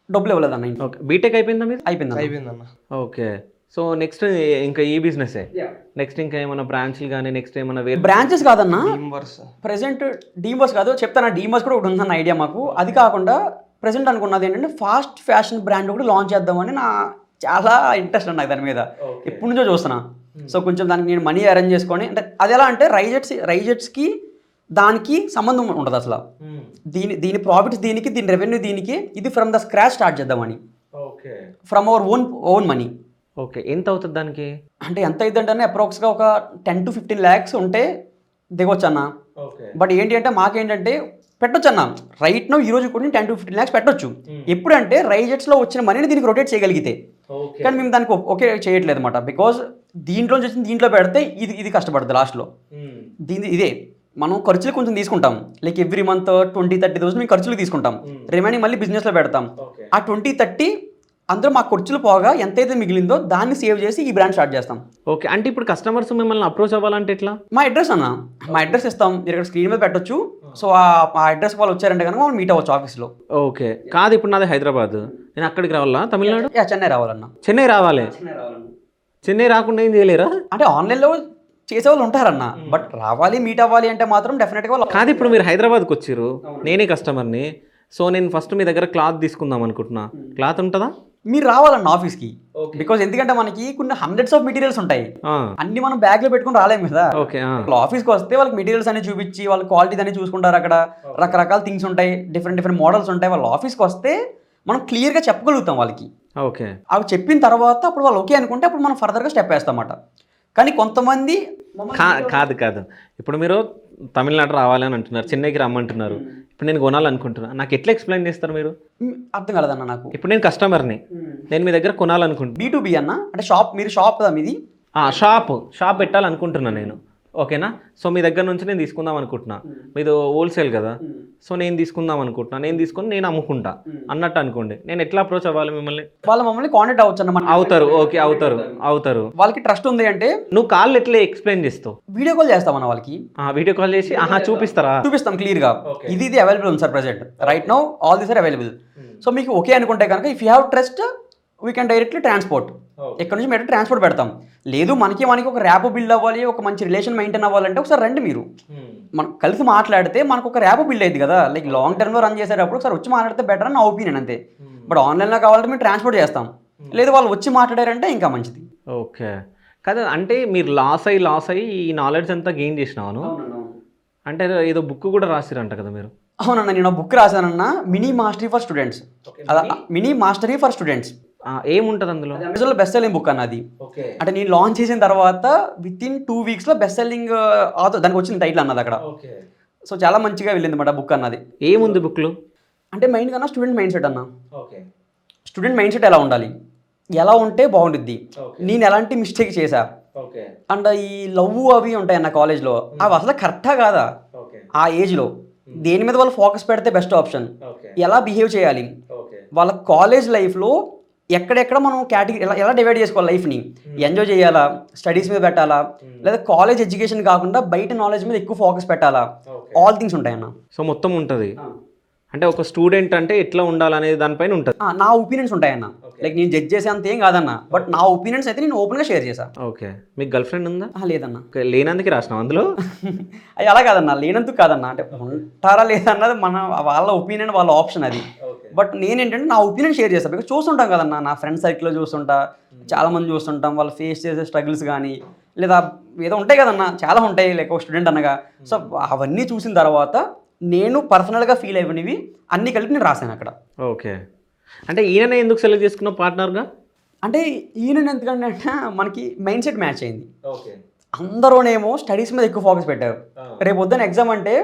డబ్బులు ఇవ్వలేదన్న. ఓకే. బీటెక్ అయిపోయిందా మీరు? అయిపోయిందన్న. ఓకే. సో నెక్స్ట్ ఇంకా ఈ బిజినెస్ నెక్స్ట్ ఇంకా ఏమైనా బ్రాంచ్లు కానీ నెక్స్ట్ ఏమైనా వేరే బ్రాంచెస్ కాదన్న, ప్రెసెంట్ డీమర్స్ కాదు చెప్తాను. డీమర్స్ కూడా ఒకటి ఉందన్న ఐడియా మాకు. అది కాకుండా ప్రెసెంట్ అనుకున్నది ఏంటంటే ఫాస్ట్ ఫ్యాషన్ బ్రాండ్ ఒకటి లాంచ్ చేద్దామని నా చాలా ఇంట్రెస్ట్ అన్న దాని మీద, ఎప్పటి నుంచో చూస్తున్నా. సో కొంచెం దానికి నేను మనీ అరేంజ్ చేసుకొని, అంటే అది ఎలా అంటే రైజెట్స్కి దానికి సంబంధం ఉండదు అసలు. దీని ప్రాఫిట్స్ దీనికి, దీని రెవెన్యూ దీనికి, ఇది ఫ్రమ్ ద స్క్రాచ్ స్టార్ట్ చేద్దామని, from our own money. Okay. ఎంత అవుతుంది దానికి? అంటే ఎంత అవుతుందంటే అప్రాక్స్గా ఒక 10 to 15 lakhs ఉంటే దిగొచ్చు అన్న. బట్ ఏంటి అంటే మాకేంటంటే పెట్టొచ్చు అన్న, రైట్ నో ఈ రోజు కూడా 10 to 15 lakhs పెట్టొచ్చు. ఎప్పుడంటే రైజెట్స్లో వచ్చిన మనీని దీనికి రొటేట్ చేయగలిగితే. కానీ మేము దానికి ఓకే చేయట్లేదు అనమాట. బికాజ్ దీంట్లో వచ్చింది దీంట్లో పెడితే ఇది కష్టపడుతుంది లాస్ట్లో. ఇదే మనం ఖర్చులు కొంచెం తీసుకుంటాం, లైక్ ఎవ్రీ మంత్ 20-30 మేము ఖర్చులు తీసుకుంటాం, రిమైనింగ్ మళ్ళీ బిజినెస్లో పెడతాం. ఆ 20-30 అందులో మా ఖర్చులు పోగా ఎంతైతే మిగిలిందో దాన్ని సేవ్ చేసి ఈ బ్రాండ్ స్టార్ట్ చేస్తాం. ఓకే. అంటే ఇప్పుడు కస్టమర్స్ మిమ్మల్ని అప్రోచ్ అవ్వాలంటే ఎట్లా? మా అడ్రస్ అన్న, మా అడ్రస్ ఇస్తాం, మీరు ఇక్కడ స్క్రీన్ మీద పెట్టొచ్చు. సో ఆ అడ్రస్ వాళ్ళు వచ్చారంటే కనుక మనం మీట్ అవ్వచ్చు ఆఫీస్లో. ఓకే. కాదు, ఇప్పుడు నాది హైదరాబాద్, నేను అక్కడికి రావాలా? తమిళనాడు? చెన్నై రావాలన్న. చెన్నై రావాలి? చెన్నై రాకుండా ఏం చేయలేరా? అంటే ఆన్లైన్లో చేసేవాళ్ళు ఉంటారన్న, బట్ రావాలి మీట్ అవ్వాలి అంటే మాత్రం డెఫినెట్గా వాళ్ళు. కాదు, ఇప్పుడు మీరు హైదరాబాద్కి వచ్చారు, నేనే కస్టమర్ని. సో నేను ఫస్ట్ మీ దగ్గర క్లాత్ తీసుకుందాం అనుకుంటున్నా, క్లాత్ ఉంటుందా? మీరు రావాలన్న ఆఫీస్కి. బికాజ్ ఎందుకంటే మనకి కొన్ని హండ్రెడ్స్ ఆఫ్ మెటీరియల్స్ ఉంటాయి, అన్ని మనం బ్యాగ్ లో పెట్టుకుని రాలేము కదా. ఆఫీస్కి వస్తే వాళ్ళకి మెటీరియల్స్ అన్ని చూపించి వాళ్ళ క్వాలిటీ అన్ని చూసుకుంటారు. అక్కడ రకరకాల థింగ్స్ ఉంటాయి, డిఫరెంట్ మోడల్స్ ఉంటాయి. వాళ్ళ ఆఫీస్కి వస్తే మనం క్లియర్గా చెప్పగలుగుతాం వాళ్ళకి. ఓకే. అవి చెప్పిన తర్వాత అప్పుడు వాళ్ళు ఓకే అనుకుంటే అప్పుడు మనం ఫర్దర్గా స్టెప్ వేస్తాం అన్నమాట. కానీ కొంతమంది కాదు కాదు, ఇప్పుడు మీరు తమిళనాడు రావాలని అంటున్నారు, చెన్నైకి రమ్మంటున్నారు, ఇప్పుడు నేను కొనాలనుకుంటున్నా, నాకు ఎట్లా ఎక్స్ప్లెయిన్ చేస్తారు మీరు? అర్థం కలదన్న నాకు. ఇప్పుడు నేను కస్టమర్ని, నేను మీ దగ్గర కొనాలనుకుంటున్నా, B2B అన్న, అంటే షాప్, మీరు షాప్ కదా మీది? షాప్ పెట్టాలనుకుంటున్నా నేను, ఓకేనా? సో మీ దగ్గర నుంచి నేను తీసుకుందాం అనుకుంటున్నా, మీది హోల్సేల్ కదా, సో నేను తీసుకుందాం అనుకుంటున్నా, నేను తీసుకొని నేను అమ్ముకుంటా అన్నట్టు అనుకోండి, నేను ఎట్లా అప్రోచ్ అవ్వాలి మిమ్మల్ని? వాళ్ళు మమ్మల్ని కాంటాక్ట్ అవ్వచ్చు అన్న. అవుతారు, ఓకే, అవుతారు. వాళ్ళకి ట్రస్ట్ ఉంది అంటే నువ్వు కాళ్ళు ఎట్లా ఎక్స్ప్లెయిన్ చేస్తావు? వీడియో కాల్ చేస్తామన్న వాళ్ళకి. వీడియో కాల్ చేసి చూపిస్తాం క్లియర్గా, ఇది అవైలబుల్ ఉంది sir present, right now all this are available. So మీకు ఓకే అనుకుంటే కనుక, if you have trust we can directly transport, ఇక్కడ నుంచి మేము ట్రాన్స్పోర్ట్ పెడతాం. లేదు మనకి ఒక ర్యాప్ బిల్డ్ అవ్వాలి, ఒక మంచి రిలేషన్ మెయింటైన్ అవ్వాలంటే ఒకసారి రండి మీరు, మనం కలిసి మాట్లాడితే మనకు ఒక ర్యాప్ బిల్డ్ అయింది కదా. లైక్ లాంగ్ టర్మ్లో రన్ చేసేటప్పుడు ఒకసారి వచ్చి మాట్లాడితే బెటర్ అని నా ఒపీనియన్ అంతే. బట్ ఆన్లైన్లో కావాలంటే మేము ట్రాన్స్పోర్ట్ చేస్తాం, లేదు వాళ్ళు వచ్చి మాట్లాడారంటే ఇంకా మంచిది. ఓకే, కదా అంటే మీరు లాస్ అయ్యి ఈ నాలెడ్జ్ అంతా గెయిన్ చేసినాను అంటే, ఏదో బుక్ కూడా రాసిరంట కదా మీరు? అవునన్నా, నేను బుక్ రాశానన్నా, mini mastery for students. Mini mastery for students ఏముంటుంది అందులో? అమెజాన్లో బెస్ట్ సెల్లింగ్ బుక్ అన్నది. అంటే నేను లాంచ్ చేసిన తర్వాత విత్ ఇన్ 2 వీక్స్లో బెస్ట్ సెల్లింగ్ ఆథర్, దానికి వచ్చిన టైటిల్ అన్నది అక్కడ. సో చాలా మంచిగా వెళ్ళింది అన్నమాట బుక్ అన్నది. ఏముంది బుక్లో? అంటే మెయిన్ కన్నా స్టూడెంట్ మైండ్ సెట్ అన్న. స్టూడెంట్ మైండ్ సెట్ ఎలా ఉండాలి, ఎలా ఉంటే బాగుంటుంది, నేను ఎలాంటి మిస్టేక్ చేశా, అండ్ ఈ లవ్ అవి ఉంటాయి అన్న కాలేజ్లో, అవి అసలు కరెక్టా కాదా, ఆ ఏజ్లో దేని మీద వాళ్ళు ఫోకస్ పెడితే బెస్ట్ ఆప్షన్, ఎలా బిహేవ్ చేయాలి, వాళ్ళ కాలేజ్ లైఫ్లో ఎక్కడెక్కడ మనం కేటగిరీ ఎలా డివైడ్ చేసుకోవాలి, లైఫ్ని ఎంజాయ్ చేయాలా, స్టడీస్ మీద పెట్టాలా, లేదా కాలేజ్ ఎడ్యుకేషన్ కాకుండా బయట నాలెడ్జ్ మీద ఎక్కువ ఫోకస్ పెట్టాలా, ఆల్ థింగ్స్ ఉంటాయన్న. సో మొత్తం ఉంటుంది అంటే ఒక స్టూడెంట్ అంటే ఎట్లా ఉండాలనే దానిపైన ఉంటుంది. నా ఒపీనియన్స్ ఉంటాయన్న, లైక్ నేను జడ్జ్ చేసే అంత ఏం కాదన్న, బట్ నా ఒపీనియన్స్ అయితే నేను ఓపెన్గా షేర్ చేశాను. ఓకే, మీకు గర్ల్ ఫ్రెండ్ ఉందా? లేదన్న. లేనందుకు రాసినావు అందులో? అది అలా కాదన్న, లేనందుకు కాదన్న, అంటే ఉంటారా లేదన్నది వాళ్ళ ఒపీనియన్, వాళ్ళ ఆప్షన్ అది. బట్ నేనేంటంటే నా ఒపీనియన్ షేర్ చేస్తాను, బికాస్ చూస్తుంటాం కదన్న, నా ఫ్రెండ్ సర్కిల్లో చూస్తుంటా, చాలా మంది చూస్తుంటాం, వాళ్ళు ఫేస్ చేసే స్ట్రగుల్స్ కానీ లేదా ఏదో ఉంటాయి కదన్న, చాలా ఉంటాయి లైక్ ఒక స్టూడెంట్ అనగా. సో అవన్నీ చూసిన తర్వాత నేను పర్సనల్గా ఫీల్ అయినవి అన్నీ కలిపి నేను రాశాను అక్కడ. ఓకే, అంటే ఈయన ఎందుకు సెలెక్ట్ చేసుకున్నావు పార్ట్నర్గా? అంటే ఈయన ఎందుకంటే మనకి మైండ్ సెట్ మ్యాచ్ అయింది. అందరూనేమో స్టడీస్ మీద ఎక్కువ ఫోకస్ పెట్టారు, రేపు పొద్దున్న ఎగ్జామ్ అంటే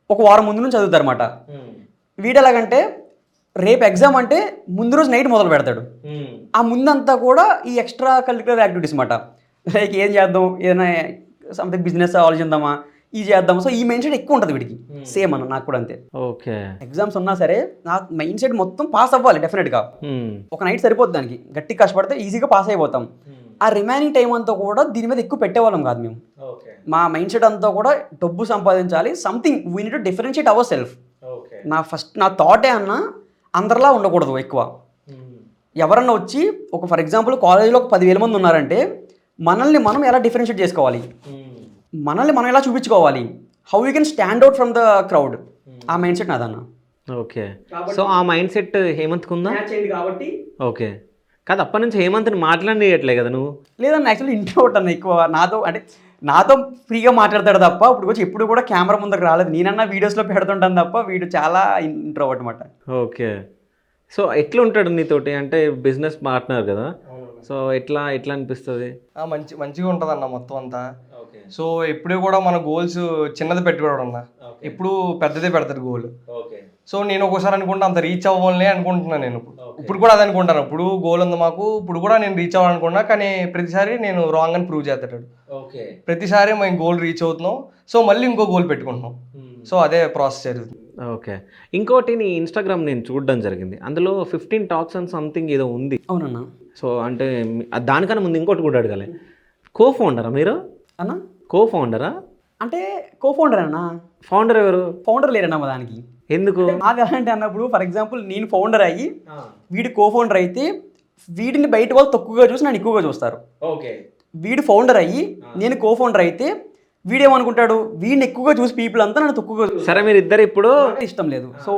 ఒక వారం ముందు నుంచి చదువుతారు అన్నమాట. వీడు ఎలాగంటే రేపు ఎగ్జామ్ అంటే ముందు రోజు నైట్ మొదలు పెడతాడు, ఆ ముందంతా కూడా ఈ ఎక్స్ట్రా కరిక్యులర్ యాక్టివిటీస్ అన్నమాట. లైక్ ఏం చేద్దాం, ఏదైనా సంథింగ్ బిజినెస్ ఆలోచిద్దామా, ఇది చేద్దాం. సో ఈ మైండ్ సెట్ ఎక్కువ ఉంటుంది వీడికి, సేమ్ అన్న నాకు కూడా అంతే. ఓకే, ఎగ్జామ్స్ ఉన్నా సరే నా మైండ్ సెట్ మొత్తం పాస్ అవ్వాలి డెఫినెట్గా. ఒక నైట్ సరిపోతుంది దానికి, గట్టిగా కష్టపడితే ఈజీగా పాస్ అయిపోతాం. ఆ రిమైనింగ్ టైం అంతా కూడా దీని మీద ఎక్కువ పెట్టేవాళ్ళం కాదు మేము. మా మైండ్ సెట్ అంతా కూడా డబ్బు సంపాదించాలి, something we need to differentiate our self. నా థాటే అన్న అందరిలా ఉండకూడదు ఎక్కువ. ఎవరన్నా వచ్చి ఒక ఫర్ ఎగ్జాంపుల్ కాలేజీలో ఒక 10,000 మంది ఉన్నారంటే మనల్ని మనం ఎలా డిఫరెన్షియేట్ చేసుకోవాలి, మనల్ని మనం ఎలా చూపించుకోవాలి, how you can stand out from the crowd, ఆ మైండ్ సెట్ నాదన్న. ఓకే, సో ఆ మైండ్ సెట్ హేమంత్కి ఉందా? కాబట్టి ఓకే, కాదు అప్పటి నుంచి హేమంత్ని మాట్లాడేయట్లే కదా నువ్వు? లేదన్న, యాక్చువల్లీ ఇంట్రోవర్ట్ అన్న ఎక్కువ. నాతో ఫ్రీగా మాట్లాడతాడు తప్ప ఇప్పుడు కూడా కెమెరా ముందుకు రాలేదు. నేనన్నా వీడియోస్లో పెడుతుంటాను తప్ప వీడు చాలా ఇంట్రోవర్ట్ అన్నమాట. ఓకే, సో ఎట్లా ఉంటాడు నీతోటి, అంటే బిజినెస్ పార్ట్నర్ కదా, సో ఎట్లా అనిపిస్తుంది? మంచిగా ఉంటుంది అన్న మొత్తం అంతా. సో ఎప్పుడు కూడా మన గోల్స్ చిన్నది పెట్టుకోవడం అన్న, ఎప్పుడు పెద్దదే పెడతారు గోల్. సో నేను ఒకసారి అనుకుంటా అంత రీచ్ అవ్వాలని అనుకుంటున్నాను. నేను ఇప్పుడు కూడా అదే అనుకుంటాను. ఇప్పుడు గోల్ ఉంది మాకు, ఇప్పుడు కూడా నేను రీచ్ అవ్వాలనుకున్నా, కానీ ప్రతిసారి నేను రాంగ్ అని ప్రూవ్ చేస్తాడు. ప్రతిసారి మేము గోల్ రీచ్ అవుతున్నాం, సో మళ్ళీ ఇంకో గోల్ పెట్టుకుంటున్నాం. సో అదే ప్రాసెస్ జరుగుతుంది. ఓకే, ఇంకోటి నీ ఇన్స్టాగ్రామ్ నేను చూడడం జరిగింది, అందులో 15 టాక్స్ అండ్ సంథింగ్ ఏదో ఉంది. అవునన్నా. సో అంటే దానికన్నా ముందు ఇంకోటి కూడా అడగాలి, కో ఫౌండరా మీరు? అన్న కో ఫౌండరా అంటే కో ఫౌండర్ అన్న. ఫౌండర్ ఎవరు? ఫౌండర్ లేరన్న దానికి. ఎందుకు? అది అలాంటి అన్నప్పుడు ఫర్ ఎగ్జాంపుల్ నేను ఫౌండర్ అయ్యి వీడు కో ఫౌండర్ అయితే వీడిని బయట వాళ్ళు తక్కువగా చూసి నన్ను ఎక్కువగా చూస్తారు. వీడు ఫౌండర్ అయ్యి నేను కో ఫౌండర్ అయితే వీడేమనుకుంటాడు, వీడిని ఎక్కువగా చూసి పీపుల్ అంతా నన్ను తక్కువగా. సరే మీరు ఇద్దరు ఇప్పుడు ఇష్టం లేదు, సో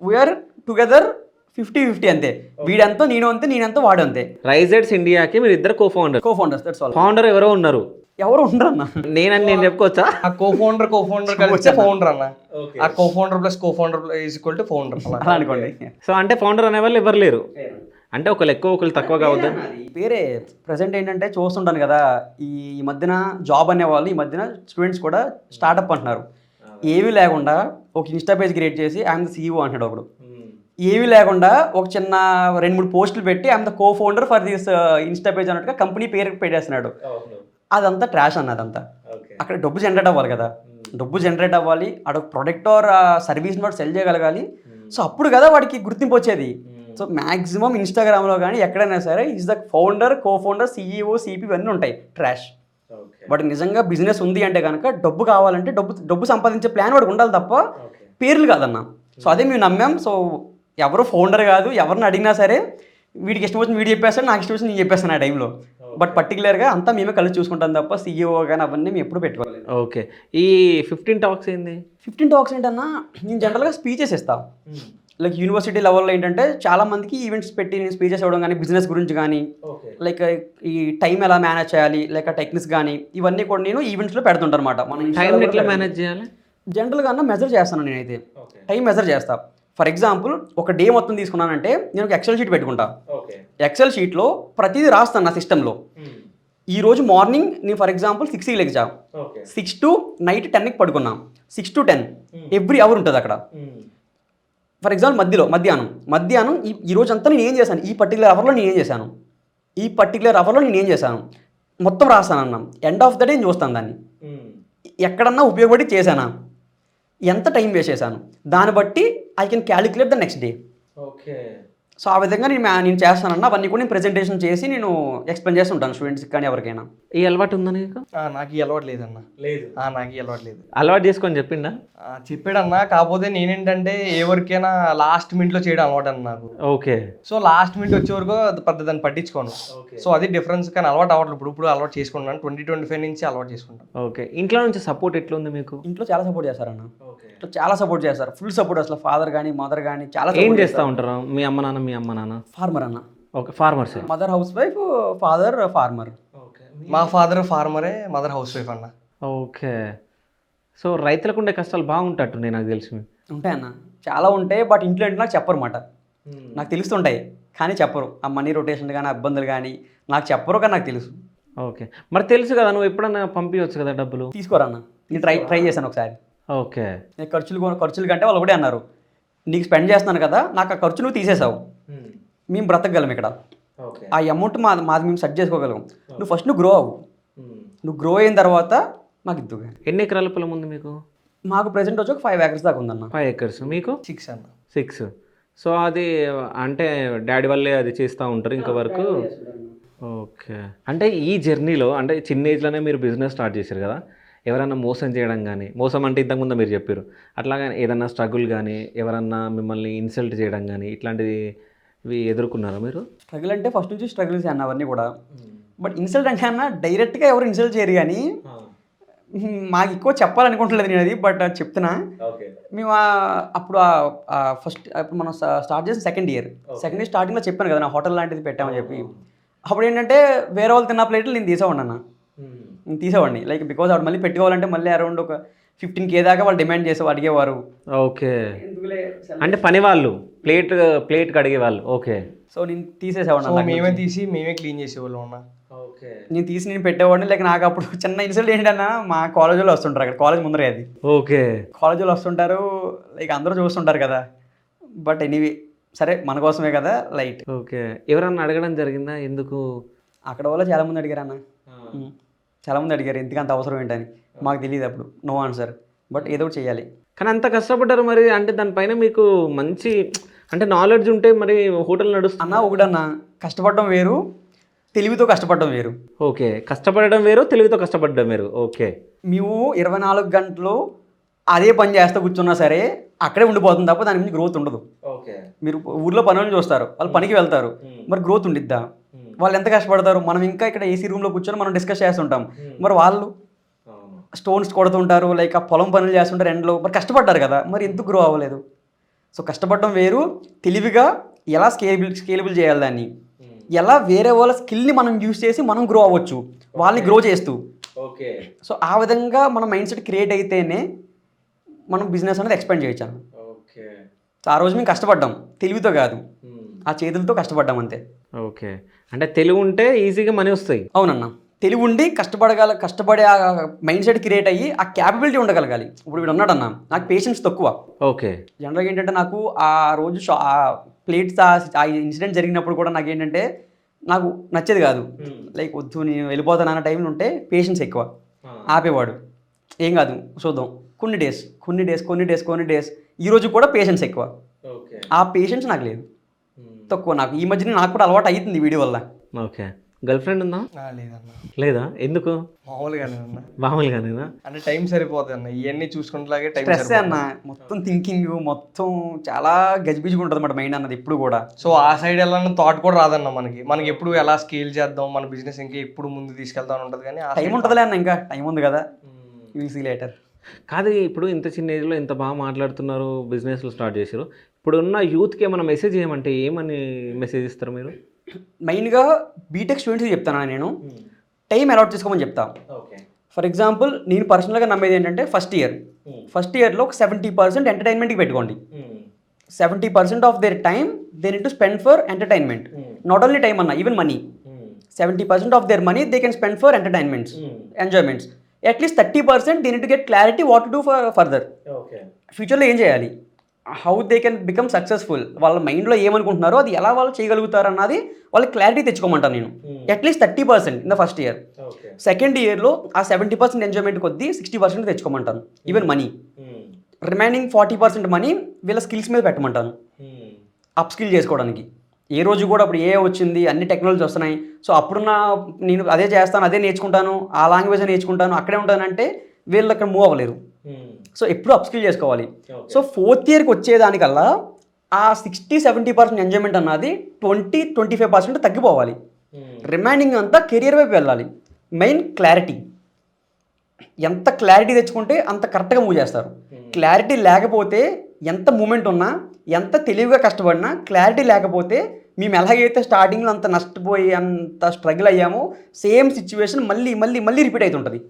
వీఆర్ టుగెదర్ 50-50 అంతే. వీడంతా నేను అంతే, నేనంతా వాడు అంతే. రైజెట్స్ ఇండియాకి మీరు ఇద్దరు co founders. That's all. Founder ఎవరో ఉన్నారు, ఎవరు ఉండరన్న. నేను చెప్పుకోవచ్చా? ఆ కో ఫౌండర్ కలిస్తే ఫౌండర్ అన్న. ఆ co founder plus co founder is equal to founder అలా అనుకోండి. సో అంటే ఫౌండర్ అనే వాళ్ళు ఎవరు లేరు. అంటే ఒకళ్ళు ఎక్కువ ఒకళ్ళు తక్కువ కావద్దు. వేరే ప్రజెంట్ ఏంటంటే చూస్తుంటాను కదా, ఈ మధ్యన జాబ్ అనేవాళ్ళు ఈ మధ్యన స్టూడెంట్స్ కూడా స్టార్టప్ అంటున్నారు. ఏమీ లేకుండా ఒక ఇన్స్టా పేజ్ క్రియేట్ చేసి ఐఎమ్ ద సీఈఓ అంటాడు ఒకడు. ఏమీ లేకుండా ఒక చిన్న 2-3 పోస్టులు పెట్టి I'm the co founder for this Insta page అన్నట్టుగా కంపెనీ పేరు పెట్టేస్తున్నాడు. అదంతా ట్రాష్ అన్నదంతా. అక్కడ డబ్బు జనరేట్ అవ్వాలి కదా, డబ్బు జనరేట్ అవ్వాలి, అక్కడ product or service note cell చేయగలగాలి. సో అప్పుడు కదా వాడికి గుర్తింపు వచ్చేది. సో మ్యాక్సిమం ఇన్స్టాగ్రామ్లో కానీ ఎక్కడైనా సరే is the founder, co founder, CEO, CP ఇవన్నీ ఉంటాయి, ట్రాష్. వాడికి నిజంగా బిజినెస్ ఉంది అంటే కనుక డబ్బు కావాలంటే డబ్బు సంపాదించే ప్లాన్ వాడికి ఉండాలి తప్ప పేర్లు కాదన్న. సో అదే మేము నమ్మాం. సో ఎవరు ఫౌండర్ కాదు, ఎవరిని అడిగినా సరే వీడికి ఇష్టం వచ్చింది వీడు చెప్పేస్తాడు, నాకు ఇష్టం వచ్చింది నేను చెప్పేస్తాను ఆ టైంలో. బట్ పర్టికులర్గా అంతా మేమే కలిసి చూసుకుంటాం తప్ప సీఈఓ కానీ అవన్నీ మేము ఎప్పుడు పెట్టుకోవాలి. ఓకే. ఈ 15 టాక్స్ ఏంది? 15 టాక్స్ ఏంటన్నా, నేను జనరల్గా స్పీచెస్ ఇస్తాను. లైక్ యూనివర్సిటీ లెవెల్లో ఏంటంటే చాలా మందికి ఈవెంట్స్ పెట్టి నేను స్పీచెస్ ఇవ్వడం కానీ, బిజినెస్ గురించి కానీ, లైక్ ఈ టైం ఎలా మేనేజ్ చేయాలి, లైక్ టెక్నిక్స్ కానీ ఇవన్నీ కూడా నేను ఈవెంట్స్లో పెడుతుంటాను అనమాట. మనం టైం ఎట్లా మేనేజ్ చేయాలి? జనరల్గా మెజర్ చేస్తాను నేనైతే, టైం మెజర్ చేస్తాను. ఫర్ ఎగ్జాంపుల్ ఒక డే మొత్తం తీసుకున్నానంటే నేను ఒక ఎక్సెల్ షీట్ పెట్టుకుంటా. ఎక్సెల్ షీట్లో ప్రతిదీ రాస్తాను నా సిస్టంలో. ఈరోజు మార్నింగ్ నేను ఫర్ ఎగ్జాంపుల్ 6కి లెగ్జా, 6 to నైట్ 10కి పడుకున్నాం, 6 to 10 ఎవ్రీ అవర్ ఉంటుంది అక్కడ. ఫర్ ఎగ్జాంపుల్ మధ్యాహ్నం ఈ రోజు అంతా నేను ఏం చేశాను, ఈ పర్టికులర్ అవర్లో నేను ఏం చేశాను మొత్తం రాస్తాను అన్నాం. ఎండ్ ఆఫ్ ద డే నేను చూస్తాను దాన్ని, ఎక్కడన్నా ఉపయోగపడి చేశానా, ఎంత టైం వేస్ట్ చేశాను, దాన్ని బట్టి I can calculate the next day. Okay. So ఆ విధంగా నేను చేస్తానన్నా, అవన్నీ కూడా నేను ప్రెజెంటేషన్ చేసి నేను ఎక్స్ప్లెయిన్ చేస్తుంటాను స్టూడెంట్స్కి కానీ ఎవరికైనా. ఈ అలవాటు ఉందా నీకు? నాకు ఈ అలవాటు లేదన్న. లేదు. నాకు ఈ అలవాటు లేదు. అలవాటు చేసుకొని చెప్పిండా? చెప్పాడన్నా, కాకపోతే నేనేంటంటే ఎవరికైనా లాస్ట్ మినిట్లో చేయడం అలవాటు అన్న నాకు. ఓకే. సో లాస్ట్ మినిట్ వచ్చే వరకు పెద్ద దాన్ని పట్టించుకోను. సో అది డిఫరెన్స్. కానీ అలవాటు అవ్వట్లేదు, ఇప్పుడు అలవాటు చేసుకుంటాను. 2025 నుంచి అలవాటు చేసుకుంటాను. ఓకే. ఇంట్లో నుంచి సపోర్ట్ ఎట్లుంది మీకు? ఇంట్లో చాలా సపోర్ట్ చేస్తారన్న, చాలా సపోర్ట్ చేస్తారు, ఫుల్ సపోర్ట్. అసలు ఫాదర్ కానీ మదర్ కానీ చాలా. ఏం చేస్తూ ఉంటారు మీ అమ్మ నాన్న? ఫార్మర్ అన్న. Okay. Farmers. Mother housewife, father farmer. మా ఫాదర్ ఫార్మరే, మదర్ హౌస్ వైఫ్ అన్న. ఓకే. సో రైతులకు ఉండే కష్టాలు బాగుంటట్టు నాకు తెలిసి. ఉంటాయన్న, చాలా ఉంటాయి. బట్ ఇంట్లో అంటే నాకు చెప్పరు మాట, నాకు తెలుస్తుంటాయి కానీ చెప్పరు. ఆ మనీ రొటేషన్ కానీ ఇబ్బందులు కానీ నాకు చెప్పరు, కానీ నాకు తెలుసు. ఓకే. మరి తెలుసు కదా, నువ్వు ఎప్పుడన్నా పంపించవచ్చు కదా డబ్బులు? తీసుకోరన్న, నేను ట్రై చేశాను ఒకసారి. ఓకే. ఖర్చులు కంటే వాళ్ళు ఒకటే అన్నారు, నీకు స్పెండ్ చేస్తున్నాను కదా, నాకు ఆ ఖర్చు నువ్వు తీసేసావు, మేము బ్రతకగలం ఇక్కడ, ఆ అమౌంట్ మాది మేము సెట్ చేసుకోగలం, నువ్వు ఫస్ట్ గ్రో అవ్వు, నువ్వు గ్రో అయిన తర్వాత మాకు ఇద్దు. ఎన్ని ఎకరాల పొలం ఉంది మీకు? మాకు ప్రెసెంట్ వచ్చి ఒక 5 acres దాకా ఉందన్న. 5 acres. మీకు? 6 అన్న. 6. సో అది అంటే డాడీ వాళ్ళే అది చేస్తూ ఉంటారు ఇంకా వరకు. ఓకే. అంటే ఈ జర్నీలో అంటే చిన్న ఏజ్లోనే మీరు బిజినెస్ స్టార్ట్ చేశారు కదా, ఎవరైనా మోసం చేయడం కానీ, మోసం అంటే ఇంతకుముందు మీరు చెప్పారు, అట్లాగే ఏదన్నా స్ట్రగుల్ కానీ, ఎవరన్నా మిమ్మల్ని ఇన్సల్ట్ చేయడం కానీ ఇట్లాంటివి ఎదుర్కొన్నారా మీరు? స్ట్రగుల్ అంటే ఫస్ట్ నుంచి స్ట్రగుల్స్ అన్న అవన్నీ కూడా. బట్ ఇన్సల్ట్ అంటే అన్న డైరెక్ట్గా ఎవరు ఇన్సల్ట్ చేయరు కానీ మాకు ఎక్కువ చెప్పాలనుకుంటలేదు నేను అది, బట్ చెప్తున్నా. మేము అప్పుడు ఫస్ట్ మనం స్టార్ట్ చేసిన సెకండ్ ఇయర్ స్టార్టింగ్లో చెప్పాను కదా, నా హోటల్ లాంటిది పెట్టామని చెప్పి. అప్పుడు ఏంటంటే వేరే వాళ్ళు తిన్న ప్లేట్లు నేను తీసేవాడిని లైక్ బికాజ్ అప్పుడు మళ్ళీ పెట్టుకోవాలంటే మళ్ళీ అరౌండ్ ఒక 15K దాకా వాళ్ళు డిమాండ్ చేసి అడిగేవారు. ఓకే. అంటే పని వాళ్ళు ప్లేట్కి అడిగేవాళ్ళు. ఓకే. సో నేను తీసేసేవాడిని, మేమే క్లీన్ చేసేవాళ్ళం అన్న. ఓకే. నేను పెట్టేవాడిని. లైక్ నాకు అప్పుడు చిన్న ఇన్సల్ట్ ఏంటన్నా, మా కాలేజీలో వస్తుంటారు, అక్కడ కాలేజ్ ముందరే అది. ఓకే. కాలేజీలో వస్తుంటారు, లైక్ అందరూ చూస్తుంటారు కదా. బట్ ఎనీవే సరే మన కోసమే కదా, లైట్. ఓకే. ఎవరన్నా అడగడం జరిగిందా ఎందుకు? అక్కడ వాళ్ళు చాలామంది అడిగారు అన్న, చాలామంది అడిగారు ఎందుకు అంత అవసరం ఏంటని. మాకు తెలియదు అప్పుడు, నో ఆన్సర్. బట్ ఏదో ఒకటి చేయాలి. కానీ అంత కష్టపడ్డారు మరి, అంటే దానిపైన మీకు మంచి అంటే నాలెడ్జ్ ఉంటే మరి హోటల్ నడుస్తుంది అన్న. ఒకటన్నా కష్టపడడం వేరు, తెలివితో కష్టపడడం వేరు. ఓకే. కష్టపడడం వేరు, తెలివితో కష్టపడడం వేరు. ఓకే. మేము 24 గంటలు అదే పని చేస్తూ కూర్చున్నా సరే అక్కడే ఉండిపోతుంది తప్ప దాని నుంచి గ్రోత్ ఉండదు. ఓకే. మీరు ఊర్లో పనులను చూస్తారు, వాళ్ళు పనికి వెళ్తారు, మరి గ్రోత్ ఉండిద్దా? వాళ్ళు ఎంత కష్టపడతారు, మనం ఇంకా ఇక్కడ ఏసీ రూమ్లో కూర్చొని మనం డిస్కస్ చేస్తుంటాం, మరి వాళ్ళు స్టోన్స్ కొడుతుంటారు, లైక్ ఆ పొలం పనులు చేస్తుంటారు ఎండ్లో, మరి కష్టపడ్డారు కదా, మరి ఎందుకు గ్రో అవ్వలేదు? సో కష్టపడడం వేరు, తెలివిగా ఎలా స్కేలబుల్ చేయాలి దాన్ని, ఎలా వేరే వాళ్ళ స్కిల్ని మనం యూజ్ చేసి మనం గ్రో అవ్వచ్చు, వాళ్ళని గ్రో చేస్తూ. ఓకే. సో ఆ విధంగా మన మైండ్ సెట్ క్రియేట్ అయితేనే మనం బిజినెస్ అనేది ఎక్స్పాండ్ చేయొచ్చు. ఓకే. సో ఆ రోజు మేము కష్టపడ్డాం, తెలివితో కాదు. ఆ చేతులతో కష్టపడ్డాం అంతే. ఓకే, అంటే తెలివి ఉంటే ఈజీగా మనీ వస్తాయి. అవునన్నా, తెలివి ఉండి కష్టపడే ఆ మైండ్ సెట్ క్రియేట్ అయ్యి ఆ క్యాపబిలిటీ ఉండగలగాలి. ఇప్పుడు వీడు ఉన్నాడన్నా, నాకు పేషెన్స్ తక్కువ. ఓకే. జనరల్గా ఏంటంటే నాకు ఆ రోజు ఆ ప్లేట్స్ ఆ ఇన్సిడెంట్ జరిగినప్పుడు కూడా నాకు ఏంటంటే నాకు నచ్చేది కాదు. లైక్ వద్దు నేను వెళ్ళిపోతాను అన్న టైంలో ఉంటే పేషెన్స్ ఎక్కువ, ఆపేవాడు. ఏం కాదు చూద్దాం, కొన్ని డేస్ ఈ రోజు కూడా పేషెన్స్ ఎక్కువ. ఆ పేషెన్స్ నాకు లేదు, తక్కువ. నాకు ఈ మధ్యన నాకు కూడా అలవాటు అవుతుంది వీడియో వల్ల. ఓకే. గర్ల్ ఫ్రెండ్ ఉందా? లేదన్నా. లేదా? ఎందుకు? మామూలుగానే అన్న. మామూలుగానేనా? అంటే టైం సరిపోతుంది అన్న, ఇవన్నీ చూసుకుంటలాగే టైం స్ట్రెస్ అన్న, మొత్తం థింకింగ్ మొత్తం చాలా గజిబిజిగా ఉంటుంది అన్నమాట మైండ్ అన్నది ఎప్పుడు కూడా. సో ఆ సైడ్ వెళ్ళాలని థాట్ కూడా రాదన్న మనకి ఎప్పుడు ఎలా స్కేల్ చేద్దాం, మన బిజినెస్ ఇంకా ఎప్పుడు ముందు తీసుకెళ్తాం అని ఉంటుంది. కానీ టైం ఉంటుందిలే అన్న, ఇంకా టైం ఉంది కదా, విల్ సీ లేటర్. కాదు, ఇప్పుడు ఇంత చిన్న ఏజ్లో ఇంత బాగా మాట్లాడుతున్నారు, బిజినెస్లు స్టార్ట్ చేశారు. ఇప్పుడు ఉన్న యూత్కి ఏమైనా మెసేజ్ ఏమంటే ఏమని మెసేజ్ ఇస్తారు మీరు? మెయిన్గా బీటెక్ స్టూడెంట్స్కి చెప్తాను నేను, టైం అలాట్ చేసుకోమని చెప్తా. ఫర్ ఎగ్జాంపుల్ నేను పర్సనల్గా నమ్మేది ఏంటంటే ఫస్ట్ ఇయర్లో ఒక 70% ఎంటర్టైన్మెంట్కి పెట్టుకోండి. 70% of their time they need to spend for entertainment. Not only time అన్న, even money. 70% of their money they can spend for entertainments, enjoyments. At least 30% they need to get clarity what to do further. ఫ్యూచర్లో ఏం చేయాలి, how they can become successful, వాళ్ళ మైండ్లో ఏమనుకుంటున్నారో అది ఎలా వాళ్ళు చేయగలుగుతారు అన్నది వాళ్ళకి క్లారిటీ తెచ్చుకోమంటాను నేను. At least 30% in the first year. Second ఇయర్లో ఆ 70% ఎంజాయ్మెంట్ కొద్దీ 60% తెచ్చుకోమంటాను, ఈవెన్ మనీ. రిమైనింగ్ 40% మనీ వీళ్ళ స్కిల్స్ మీద పెట్టమంటాను, అప్ స్కిల్ చేసుకోవడానికి. ఏ రోజు కూడా అప్పుడు ఏ వచ్చింది, అన్ని టెక్నాలజీ వస్తున్నాయి. సో అప్పుడున్న నేను అదే చేస్తాను, అదే నేర్చుకుంటాను, ఆ లాంగ్వేజ్ నేర్చుకుంటాను, అక్కడే ఉంటానంటే వీళ్ళు అక్కడ మూవ్ అవ్వలేరు. సో ఎప్పుడు అప్స్కిల్ చేసుకోవాలి. సో ఫోర్త్ ఇయర్కి వచ్చేదానికల్లా ఆ 60-70% ఎంజాయ్మెంట్ అన్నది 20-25% తగ్గిపోవాలి. రిమైనింగ్ అంతా కెరియర్ వైపు వెళ్ళాలి. మెయిన్ క్లారిటీ, ఎంత క్లారిటీ తెచ్చుకుంటే అంత కరెక్ట్గా మూవ్ చేస్తారు. క్లారిటీ లేకపోతే ఎంత మూమెంట్ ఉన్నా, ఎంత తెలివిగా కష్టపడినా, క్లారిటీ లేకపోతే మేము ఎలాగైతే స్టార్టింగ్లో అంత నష్టపోయి అంత స్ట్రగుల్ అయ్యామో సేమ్ సిచ్యువేషన్ మళ్ళీ రిపీట్ అవుతుంటుంది.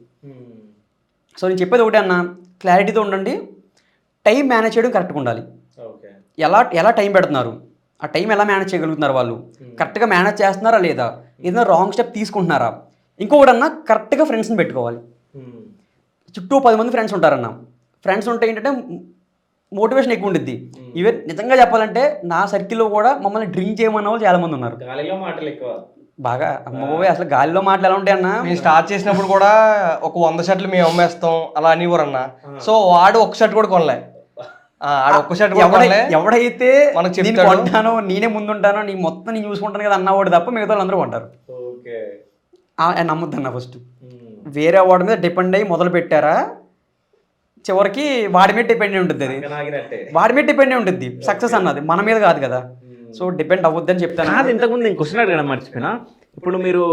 సో నేను చెప్పేది ఒకటే అన్న, క్లారిటీతో ఉండండి, టైం మేనేజ్ చేయడం కరెక్ట్గా ఉండాలి. ఎలా టైం పెడుతున్నారు, ఆ టైం ఎలా మేనేజ్ చేయగలుగుతున్నారు, వాళ్ళు కరెక్ట్గా మేనేజ్ చేస్తున్నారా లేదా, ఏదైనా రాంగ్ స్టెప్ తీసుకుంటున్నారా. ఇంకొకటి అన్న, కరెక్ట్గా ఫ్రెండ్స్ని పెట్టుకోవాలి. చుట్టూ 10 మంది ఫ్రెండ్స్ ఉంటారన్న. ఫ్రెండ్స్ ఉంటే ఏంటంటే మోటివేషన్ ఎక్కువ ఉంటుంది. ఈవెన్ నిజంగా చెప్పాలంటే నా సర్కిల్లో కూడా మమ్మల్ని డ్రింక్ చేయమన్న వాళ్ళు చాలామంది ఉన్నారు. బాగా అమ్మబోయ్, అసలు గాలిలో మాటలు ఎలా ఉంటాయి అన్న. మేము స్టార్ట్ చేసినప్పుడు కూడా ఒక 100 షర్ట్లు మేము అమ్మేస్తాం అలా అనేవారు అన్న. సో వాడు ఒక షర్ట్ కూడా కొనలే, ఒక్క షర్ట్ ఎవడైతే మనకు చెప్తానో, నేనే ముందుంటానో, నీ మొత్తం నేను చూసుకుంటాను కదా అన్నవాడు తప్ప మిగతా వాళ్ళు అందరూ కొంటారు. నమ్ముద్దన్న, ఫస్ట్ వేరే వాడి మీద డిపెండ్ అయ్యి మొదలు పెట్టారా, చివరికి వాడి మీద డిపెండ్ ఉంటుంది. అది వాడి మీద డిపెండ్ ఉంటుంది సక్సెస్ అన్నది, మన మీద కాదు కదా. సో డిపెండ్ అవ్వద్దని చెప్తాను. కాదు, ఇంతకుముందు నేను క్వశ్చన్ అడగడం మర్చిపోయినా. ఇప్పుడు మీరు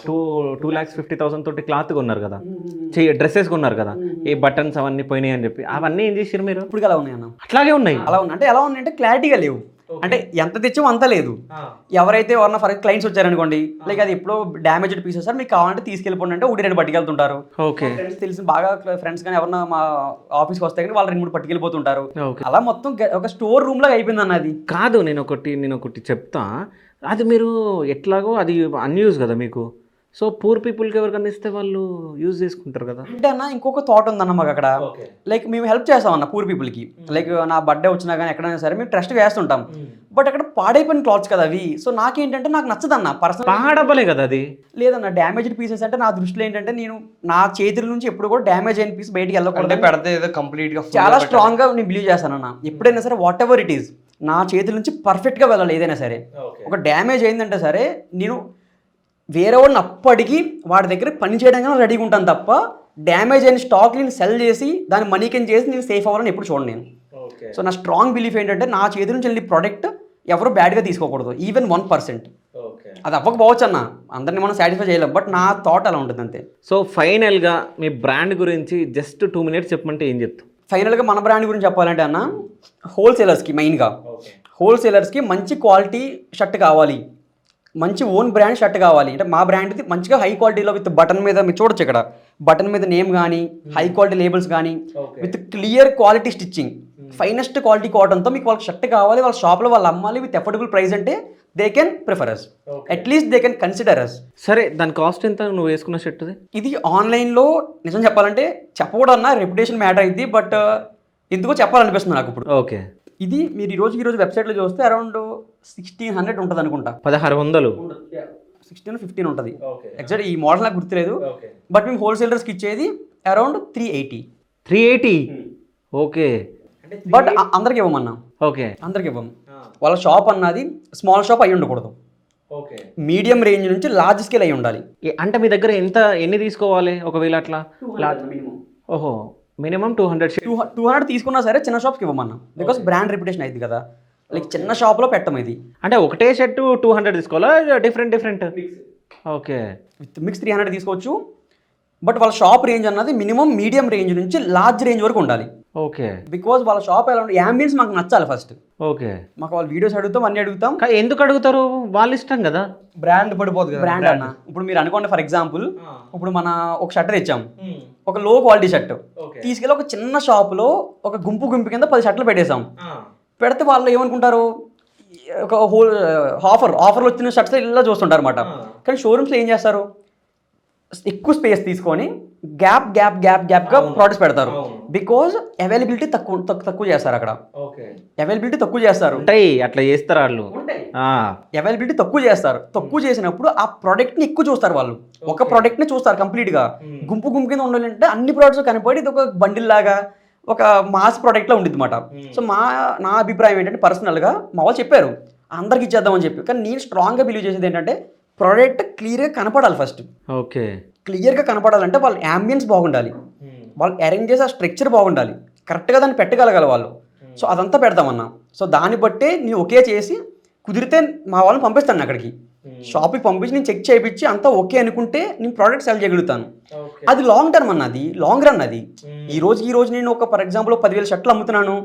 2,50,000 తోటి క్లాత్ కొన్నారు కదా, డ్రెస్సెస్ కొన్నారు కదా, ఈ బటన్స్ అవన్నీ పోయినాయి అని చెప్పి, అవన్నీ ఏం చేసారు మీరు? ఇప్పుడు అలా ఉన్నాయి అన్న, అట్లాగే ఉన్నాయి. అలా ఉన్నాయి అంటే ఎలా ఉన్నాయి అంటే క్లారిటీగా లేవు. అంటే ఎంత తెచ్చామో అంత లేదు. ఎవరైతే ఎవరన్నా ఫర్ క్లయింట్స్ వచ్చారనుకోండి, లైక్ అది ఎప్పుడో డ్యామేజ్డ్ పీసెస్ సార్, మీకు కావాలంటే తీసుకెళ్ళిపోండి అంటే 1-2 పట్టుకెళ్తుంటారు. ఓకే, ఫ్రెండ్స్ తెలిసిన బాగా ఫ్రెండ్స్ కానీ ఎవరన్నా మా ఆఫీస్కి వస్తే కానీ వాళ్ళు 2-3 పట్టుకెళ్ళిపోతుంటారు. అలా మొత్తం ఒక స్టోర్ రూమ్ లాగా అయిపోయింది అన్నది. కాదు, నేను ఒకటి చెప్తా. అది మీరు ఎట్లాగో అది అన్యూజ్ కదా మీకు. సో పూర్ పీపుల్కి ఎవరికన్నా ఇస్తే వాళ్ళు యూజ్ చేసుకుంటారు కదా. అంటే అన్న ఇంకొక థాట్ ఉందన్న మాకు అక్కడ, లైక్ మేము హెల్ప్ చేస్తామన్న పూర్ పీపుల్కి. లైక్ నా బర్త్డే వచ్చినా కానీ ఎక్కడైనా సరే మేము ట్రస్ట్ వేస్తుంటాం. బట్ అక్కడ పాడైపోయిన క్లాత్స్ కదా అవి. సో నాకేంటంటే నాకు నచ్చదన్న పర్సనల్. పాడబలే కదా అది. లేదన్న, డ్యామేజ్డ్ పీసెస్ అంటే నా దృష్టిలో ఏంటంటే నేను నా చేతుల నుంచి ఎప్పుడు కూడా డ్యామేజ్ అయిన పీస్ బయటికి వెళ్ళకుండా పెడితే ఏదో కంప్లీట్గా చాలా స్ట్రాంగ్గా నేను బిలీవ్ చేస్తానన్న. ఎప్పుడైనా సరే వాట్ ఎవర్ ఇట్ ఈస్, నా చేతుల నుంచి పర్ఫెక్ట్గా వెళ్ళాలి. ఏదైనా సరే ఒక డ్యామేజ్ అయిందంటే సరే నేను వేరే వాడిని అప్పటికి వాడి దగ్గర పని చేయడానికి రెడీగా ఉంటాను తప్ప డ్యామేజ్ అయిన స్టాక్ నేను సెల్ చేసి దాన్ని మనీకెన్ చేసి నేను సేఫ్ అవ్వాలని ఎప్పుడు చూడండి నేను. సో నా స్ట్రాంగ్ బిలీఫ్ ఏంటంటే నా చేతి నుంచి వెళ్ళి ప్రోడక్ట్ ఎవరు బ్యాడ్గా తీసుకోకూడదు, ఈవెన్ 1%. అది అవ్వకపోవచ్చు అన్న, అందరిని మనం సాటిస్ఫై చేయలేం, బట్ నా థాట్ అలా ఉంటుంది అంతే. సో ఫైనల్గా మీ బ్రాండ్ గురించి జస్ట్ 2 minutes చెప్పమంటే ఏం చెప్తాం? ఫైనల్గా మన బ్రాండ్ గురించి చెప్పాలంటే అన్న, హోల్సేలర్స్కి మెయిన్గా హోల్సేలర్స్కి మంచి క్వాలిటీ షర్ట్ కావాలి, మంచి ఓన్ బ్రాండ్ షర్ట్ కావాలి. అంటే మా బ్రాండ్ది మంచిగా హై క్వాలిటీలో విత్ బటన్ మీద మీరు చూడొచ్చు, ఇక్కడ బటన్ మీద నేమ్ కానీ హై క్వాలిటీ లేబుల్స్ కానీ with clear quality stitching finest quality కాటన్తో మీకు వాళ్ళకి షర్ట్ కావాలి, వాళ్ళ షాప్లో వాళ్ళు అమ్మాలి విత్ అఫోర్డబుల్ ప్రైస్ అంటే they can prefer us, at least they can consider us. సరే దాని కాస్ట్ ఎంత నువ్వు వేసుకున్న షర్ట్ది? ఇది ఆన్లైన్లో నిజం చెప్పాలంటే చెప్పకూడదన్నా రెప్యుటేషన్ మ్యాటర్ అయింది, బట్ ఎందుకో చెప్పాలనిపిస్తుంది నాకు ఇప్పుడు. ఓకే, ఇది మీరు ఈరోజు వెబ్సైట్లో చూస్తే అరౌండ్ 1600 ఉంటుంది అనుకుంటా, 1600, 16-15 ఉంటుంది ఎగ్జాక్ట్. ఈ మోడల్ నాకు గుర్తులేదు, బట్ మేము హోల్సేలర్స్కి ఇచ్చేది అరౌండ్ 380. 380. ఓకే, బట్ అందరికి ఇవ్వమన్నా, ఓకే, అందరికి ఇవ్వం. వాళ్ళ షాప్ అన్నది స్మాల్ షాప్ అయి ఉండకూడదు, మీడియం రేంజ్ నుంచి లార్జ్ స్కేల్ అయి ఉండాలి. అంటే మీ దగ్గర ఎన్ని తీసుకోవాలి ఒకవేళ అట్లా? ఓహో, మినిమం 200. 200 తీసుకున్నా సరే చిన్న షాప్కి ఇవ్వమన్నా, బికాస్ బ్రాండ్ రెప్యుటేషన్ అయింది కదా. లైక్ చిన్న షాప్లో పెట్టం ఇది. అంటే ఒకటే షర్ట్ 200 తీసుకోవాలా, డిఫరెంట్? ఓకే, విత్ మిక్స్ 300 తీసుకోవచ్చు, బట్ వాళ్ళ షాప్ రేంజ్ అన్నది మినిమం మీడియం రేంజ్ నుంచి లార్జ్ రేంజ్ వరకు ఉండాలి. ఓకే, బికాజ్ వాళ్ళ షాప్ ఎలా ఉంటుంది, యాంబియన్స్ మాకు నచ్చాలి ఫస్ట్. ఓకే, మాకు వాళ్ళ వీడియోస్ అడుగుతాం, అన్ని అడుగుతాం. ఎందుకు అడుగుతారు? వాళ్ళ ఇష్టం కదా, బ్రాండ్ పడిపోదు కదా. బ్రాండ్ అన్న ఇప్పుడు మీరు అనుకోండి, ఫర్ ఎగ్జాంపుల్ ఇప్పుడు మన ఒక షర్ట్ తెచ్చాం, ఒక లో క్వాలిటీ షర్ట్ తీసుకెళ్ళి ఒక చిన్న షాప్లో ఒక గుంపు కింద 10 షర్ట్లు పెట్టేసాం. పెడితే వాళ్ళు ఏమనుకుంటారు, ఒక హోల్ ఆఫర్లు వచ్చిన షర్ట్స్ ఇలా చూస్తుంటారు అనమాట. కానీ షోరూమ్స్లో ఏం చేస్తారు, ఎక్కువ స్పేస్ తీసుకొని గ్యాప్గా ప్రోడక్ట్స్ పెడతారు. బికాజ్ అవైలబిలిటీ తక్కువ చేస్తారు అక్కడ, అవైలబిలిటీ తక్కువ చేస్తారు, అట్లా చేస్తారు వాళ్ళు. అవైలబిలిటీ తక్కువ చేస్తారు. తక్కువ చేసినప్పుడు ఆ ప్రోడక్ట్ని ఎక్కువ చూస్తారు వాళ్ళు, ఒక ప్రోడక్ట్ని చూస్తారు కంప్లీట్గా. గుంపు కింద ఉండాలంటే అన్ని ప్రోడక్ట్స్ కనపడి ఇది ఒక బండిల్ లాగా ఒక మాస్ ప్రోడక్ట్లో ఉండిద్ది అనమాట. సో నా అభిప్రాయం ఏంటంటే పర్సనల్గా మా వాళ్ళు చెప్పారు అందరికి ఇచ్చేద్దామని చెప్పి, కానీ నేను స్ట్రాంగ్గా బిలీవ్ చేసేది ఏంటంటే ప్రోడక్ట్ క్లియర్గా కనపడాలి ఫస్ట్. ఓకే, క్లియర్గా కనపడాలంటే వాళ్ళ యాంబియన్స్ బాగుండాలి, వాళ్ళు అరేంజ్ చేసే ఆ స్ట్రక్చర్ బాగుండాలి, కరెక్ట్గా దాన్ని పెట్టగలగాలి వాళ్ళు. సో అదంతా పెడతామన్నా. సో దాన్ని బట్టే నేను ఒకే చేసి కుదిరితే మా వాళ్ళని పంపిస్తాను అక్కడికి, షాప్కి పంపించి నేను చెక్ చేయించి అంతా ఓకే అనుకుంటే నేను ప్రోడక్ట్ సెల్ చేయగలుగుతాను. అది లాంగ్ టర్మ్ అన్నది, లాంగ్ రన్ అది. ఈ రోజు నేను ఒక ఫర్ ఎగ్జాంపుల్ 10,000 షర్ట్లు అమ్ముతున్నాను,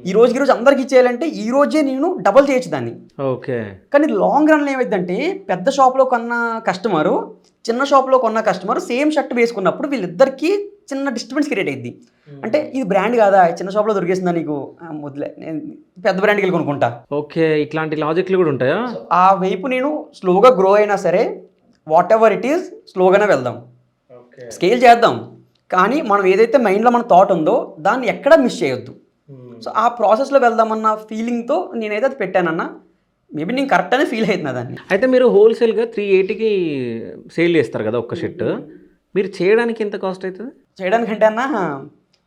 ఈ రోజు అందరికి ఇచ్చేయాలంటే ఈ రోజే నేను డబల్ చేయొచ్చు దాన్ని. ఓకే, కానీ లాంగ్ రన్లో ఏమైందంటే పెద్ద షాప్లో కొన్న కస్టమరు చిన్న షాప్లో కొన్న కస్టమర్ సేమ్ షర్ట్ వేసుకున్నప్పుడు వీళ్ళిద్దరికి చిన్న డిస్టర్బెన్స్ క్రియేట్ అయ్యింది. అంటే ఇది బ్రాండ్ కాదా, చిన్న షాప్లో దొరికేసిందా నీకు, వదిలే నేను పెద్ద బ్రాండ్కి వెళ్ళి కొనుక్కుంటా. ఓకే, ఇట్లాంటి లాజిక్లు కూడా ఉంటాయా? ఆ వైపు నేను స్లోగా గ్రో అయినా సరే వాట్ ఎవర్ ఇట్ ఈస్ స్లోగానే వెళ్దాం, స్కేల్ చేద్దాం. కానీ మనం ఏదైతే మైండ్లో మన థాట్ ఉందో దాన్ని ఎక్కడా మిస్ చేయొద్దు. సో ఆ ప్రాసెస్లో వెళ్దామన్న ఫీలింగ్తో నేనైతే అది పెట్టానన్నా. మేబీ నేను కరెక్ట్ అనే ఫీల్ అవుతున్నా దాన్ని. అయితే మీరు హోల్సేల్గా 380కి సేల్ చేస్తారు కదా ఒక్క షర్ట్, మీరు చేయడానికి ఎంత కాస్ట్ అవుతుంది? చేయడానికంటే అన్న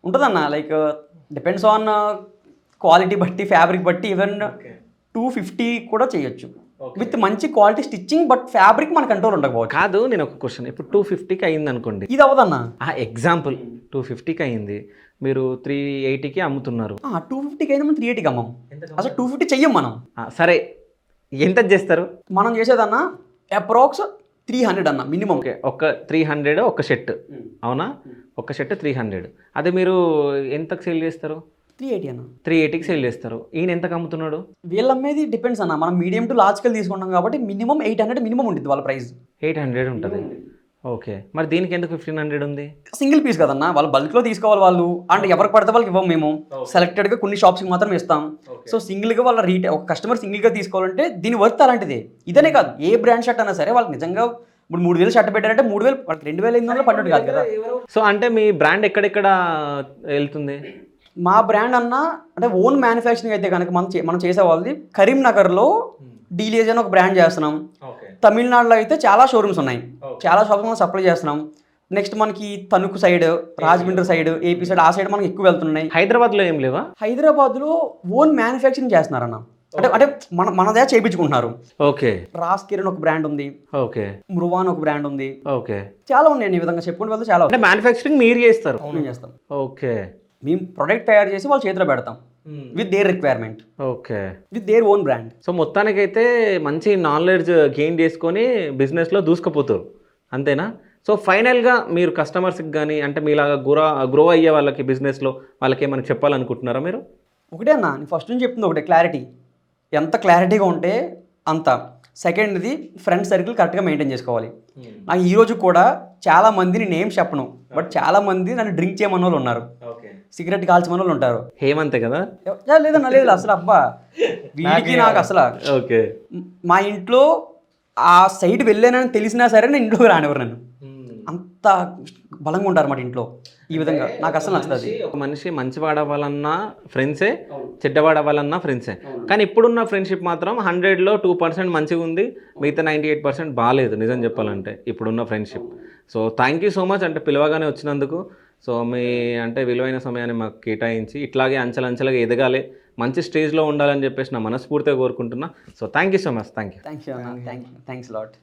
ఉంటుందన్న, లైక్ డిపెండ్స్ ఆన్ క్వాలిటీ బట్టి, ఫ్యాబ్రిక్ బట్టి, ఈవెన్ 250 కూడా చేయొచ్చు విత్ మంచి క్వాలిటీ స్టిచ్చింగ్, బట్ ఫ్యాబ్రిక్ మన కంట్రోల్ ఉండకపోవచ్చు. కాదు, నేను ఒక క్వశ్చన్, ఇప్పుడు 250కి అయింది అనుకోండి, ఇది అవ్వదన్న. ఎగ్జాంపుల్ 250కి అయింది, మీరు 380కి అమ్ముతున్నారు. 250కి అయితే మనం 380కి అమ్మం, అసలు 250 చెయ్యం మనం. సరే, ఎంత చేస్తారు? మనం చేసేదన్న అప్రాక్స్ 300 అన్న మినిమం. ఓకే, ఒక 300 ఒక షర్ట్, అవునా? ఒక షర్ట్ 300. అదే మీరు ఎంతకు సేల్ చేస్తారు? 380 అన్న. 380కి సేల్ చేస్తారు. ఈయన ఎంతకు అమ్ముతున్నాడు? వీళ్ళు అమ్మేది డిపెండ్స్ అన్న, మనం మీడియం టు లార్జ్ స్కేల్ తీసుకుంటాం కాబట్టి మినిమం 800 మినిమం ఉంటుంది వాళ్ళ ప్రైస్. 800 ఉంటుంది. ఓకే, మరి దీనికి ఎందుకు 1500 ఉంది? సింగిల్ పీస్ కదన్నా, వాళ్ళు బల్క్లో తీసుకోవాలి వాళ్ళు, అంటే ఎవరికి పడితే వాళ్ళకి ఇవ్వం మేము, సెలెక్టెడ్గా కొన్ని షాప్స్కి మాత్రం ఇస్తాం. సో సింగిల్గా వాళ్ళ ఒక కస్టమర్ సింగిల్గా తీసుకోవాలంటే దీని వర్త్ అలాంటిదే. ఇదనే కాదు, ఏ బ్రాండ్ షర్ట్ అయినా సరే వాళ్ళకి నిజంగా ఇప్పుడు 3000 షర్ట్ పెట్టారంటే 3000 వాళ్ళకి 2500 పన్నట్టు కాదు కదా. సో అంటే మీ బ్రాండ్ ఎక్కడెక్కడ వెళ్తుంది? మా బ్రాండ్ అన్న అంటే ఓన్ మ్యానుఫ్యాక్చరింగ్ అయితే కనుక మనం చేసే వాళ్ళది కరీంనగర్లో డీలేజ్ అని ఒక బ్రాండ్ చేస్తున్నాం. తమిళనాడులో అయితే చాలా షోరూమ్స్ ఉన్నాయి, చాలా షాప్స్ మనం సప్లై చేస్తున్నాం. నెక్స్ట్ మనకి Tanuku side, Rajahmundry side, AP side, ఆ సైడ్ మనకి ఎక్కువ వెళ్తున్నాయి. హైదరాబాద్లో ఏం లేవా? హైదరాబాద్లో ఓన్ మ్యానుఫ్యాక్చరింగ్ చేస్తున్నారన్న, అంటే మనదే చేయించుకుంటున్నారు. ఓకే, రాస్కిర్ అని ఒక బ్రాండ్ ఉంది, ఓకే, మృవాన్ ఒక బ్రాండ్ ఉంది, ఓకే, చాలా ఉన్నాయి. ఈ విధంగా చెప్పుకుంటూ వెళ్తే చాలా అంటే మ్యానుఫ్యాక్చరింగ్ మీరు చేస్తారు? మేము చేస్తాం. ఓకే, మేము ప్రొడక్ట్ తయారు చేసి వాళ్ళ చేతిలో పెడతాం with their requirement, okay, with their own brand. So మొత్తానికైతే మంచి నాలెడ్జ్ గెయిన్ చేసుకొని బిజినెస్లో దూసుకుపోతారు, అంతేనా? సో ఫైనల్గా మీరు కస్టమర్స్కి కానీ అంటే మీలాగా గ్రో అయ్యే వాళ్ళకి బిజినెస్లో వాళ్ళకి ఏమైనా చెప్పాలనుకుంటున్నారా మీరు? ఒకటే అన్న, నేను ఫస్ట్ నుంచి చెప్తుంది ఒకటే, క్లారిటీ. ఎంత క్లారిటీగా ఉంటే అంత. సెకండ్ది ఫ్రెండ్ సర్కిల్ కరెక్ట్గా మెయింటైన్ చేసుకోవాలి. నాకు ఈరోజు కూడా చాలా మంది నేను ఏం చెప్పను, బట్ చాలా మంది నన్ను డ్రింక్ చేయమన్న వాళ్ళు ఉన్నారు. సిగరెట్ కాల్చమని వాళ్ళు ఉంటారు. హేమంతే కదా? లేదన్నా లేదు అసలు అబ్బా వీడికి నాకు అసలు ఓకే. మా ఇంట్లో ఆ సైడ్ వెళ్ళానని తెలిసినా సరే నేను ఇంట్లోకి రానివ్వరు నన్ను. అంత బలంగా ఉంటారు అన్నమాట ఇంట్లో. ఈ విధంగా నాకు అసలు నచ్చుతుంది. ఒక మనిషి మంచివాడు అవ్వాలన్నా ఫ్రెండ్సే, చెడ్డవాడు అవ్వాలన్నా ఫ్రెండ్సే. కానీ ఇప్పుడున్న ఫ్రెండ్షిప్ మాత్రం 100లో 2% మంచిగా ఉంది, మిగతా 98% బాగాలేదు నిజం చెప్పాలంటే ఇప్పుడున్న friendship. So thank you so much అంటే పిలవగానే వచ్చినందుకు. సో మీ అంటే విలువైన సమయాన్ని మాకు కేటాయించి ఇట్లాగే అంచెలంచెలుగా ఎదగాలి, మంచి స్టేజ్లో ఉండాలని చెప్పేసి నా మనస్ఫూర్తిగా కోరుకుంటున్నా. So thank you so much. Thank you thanks lot.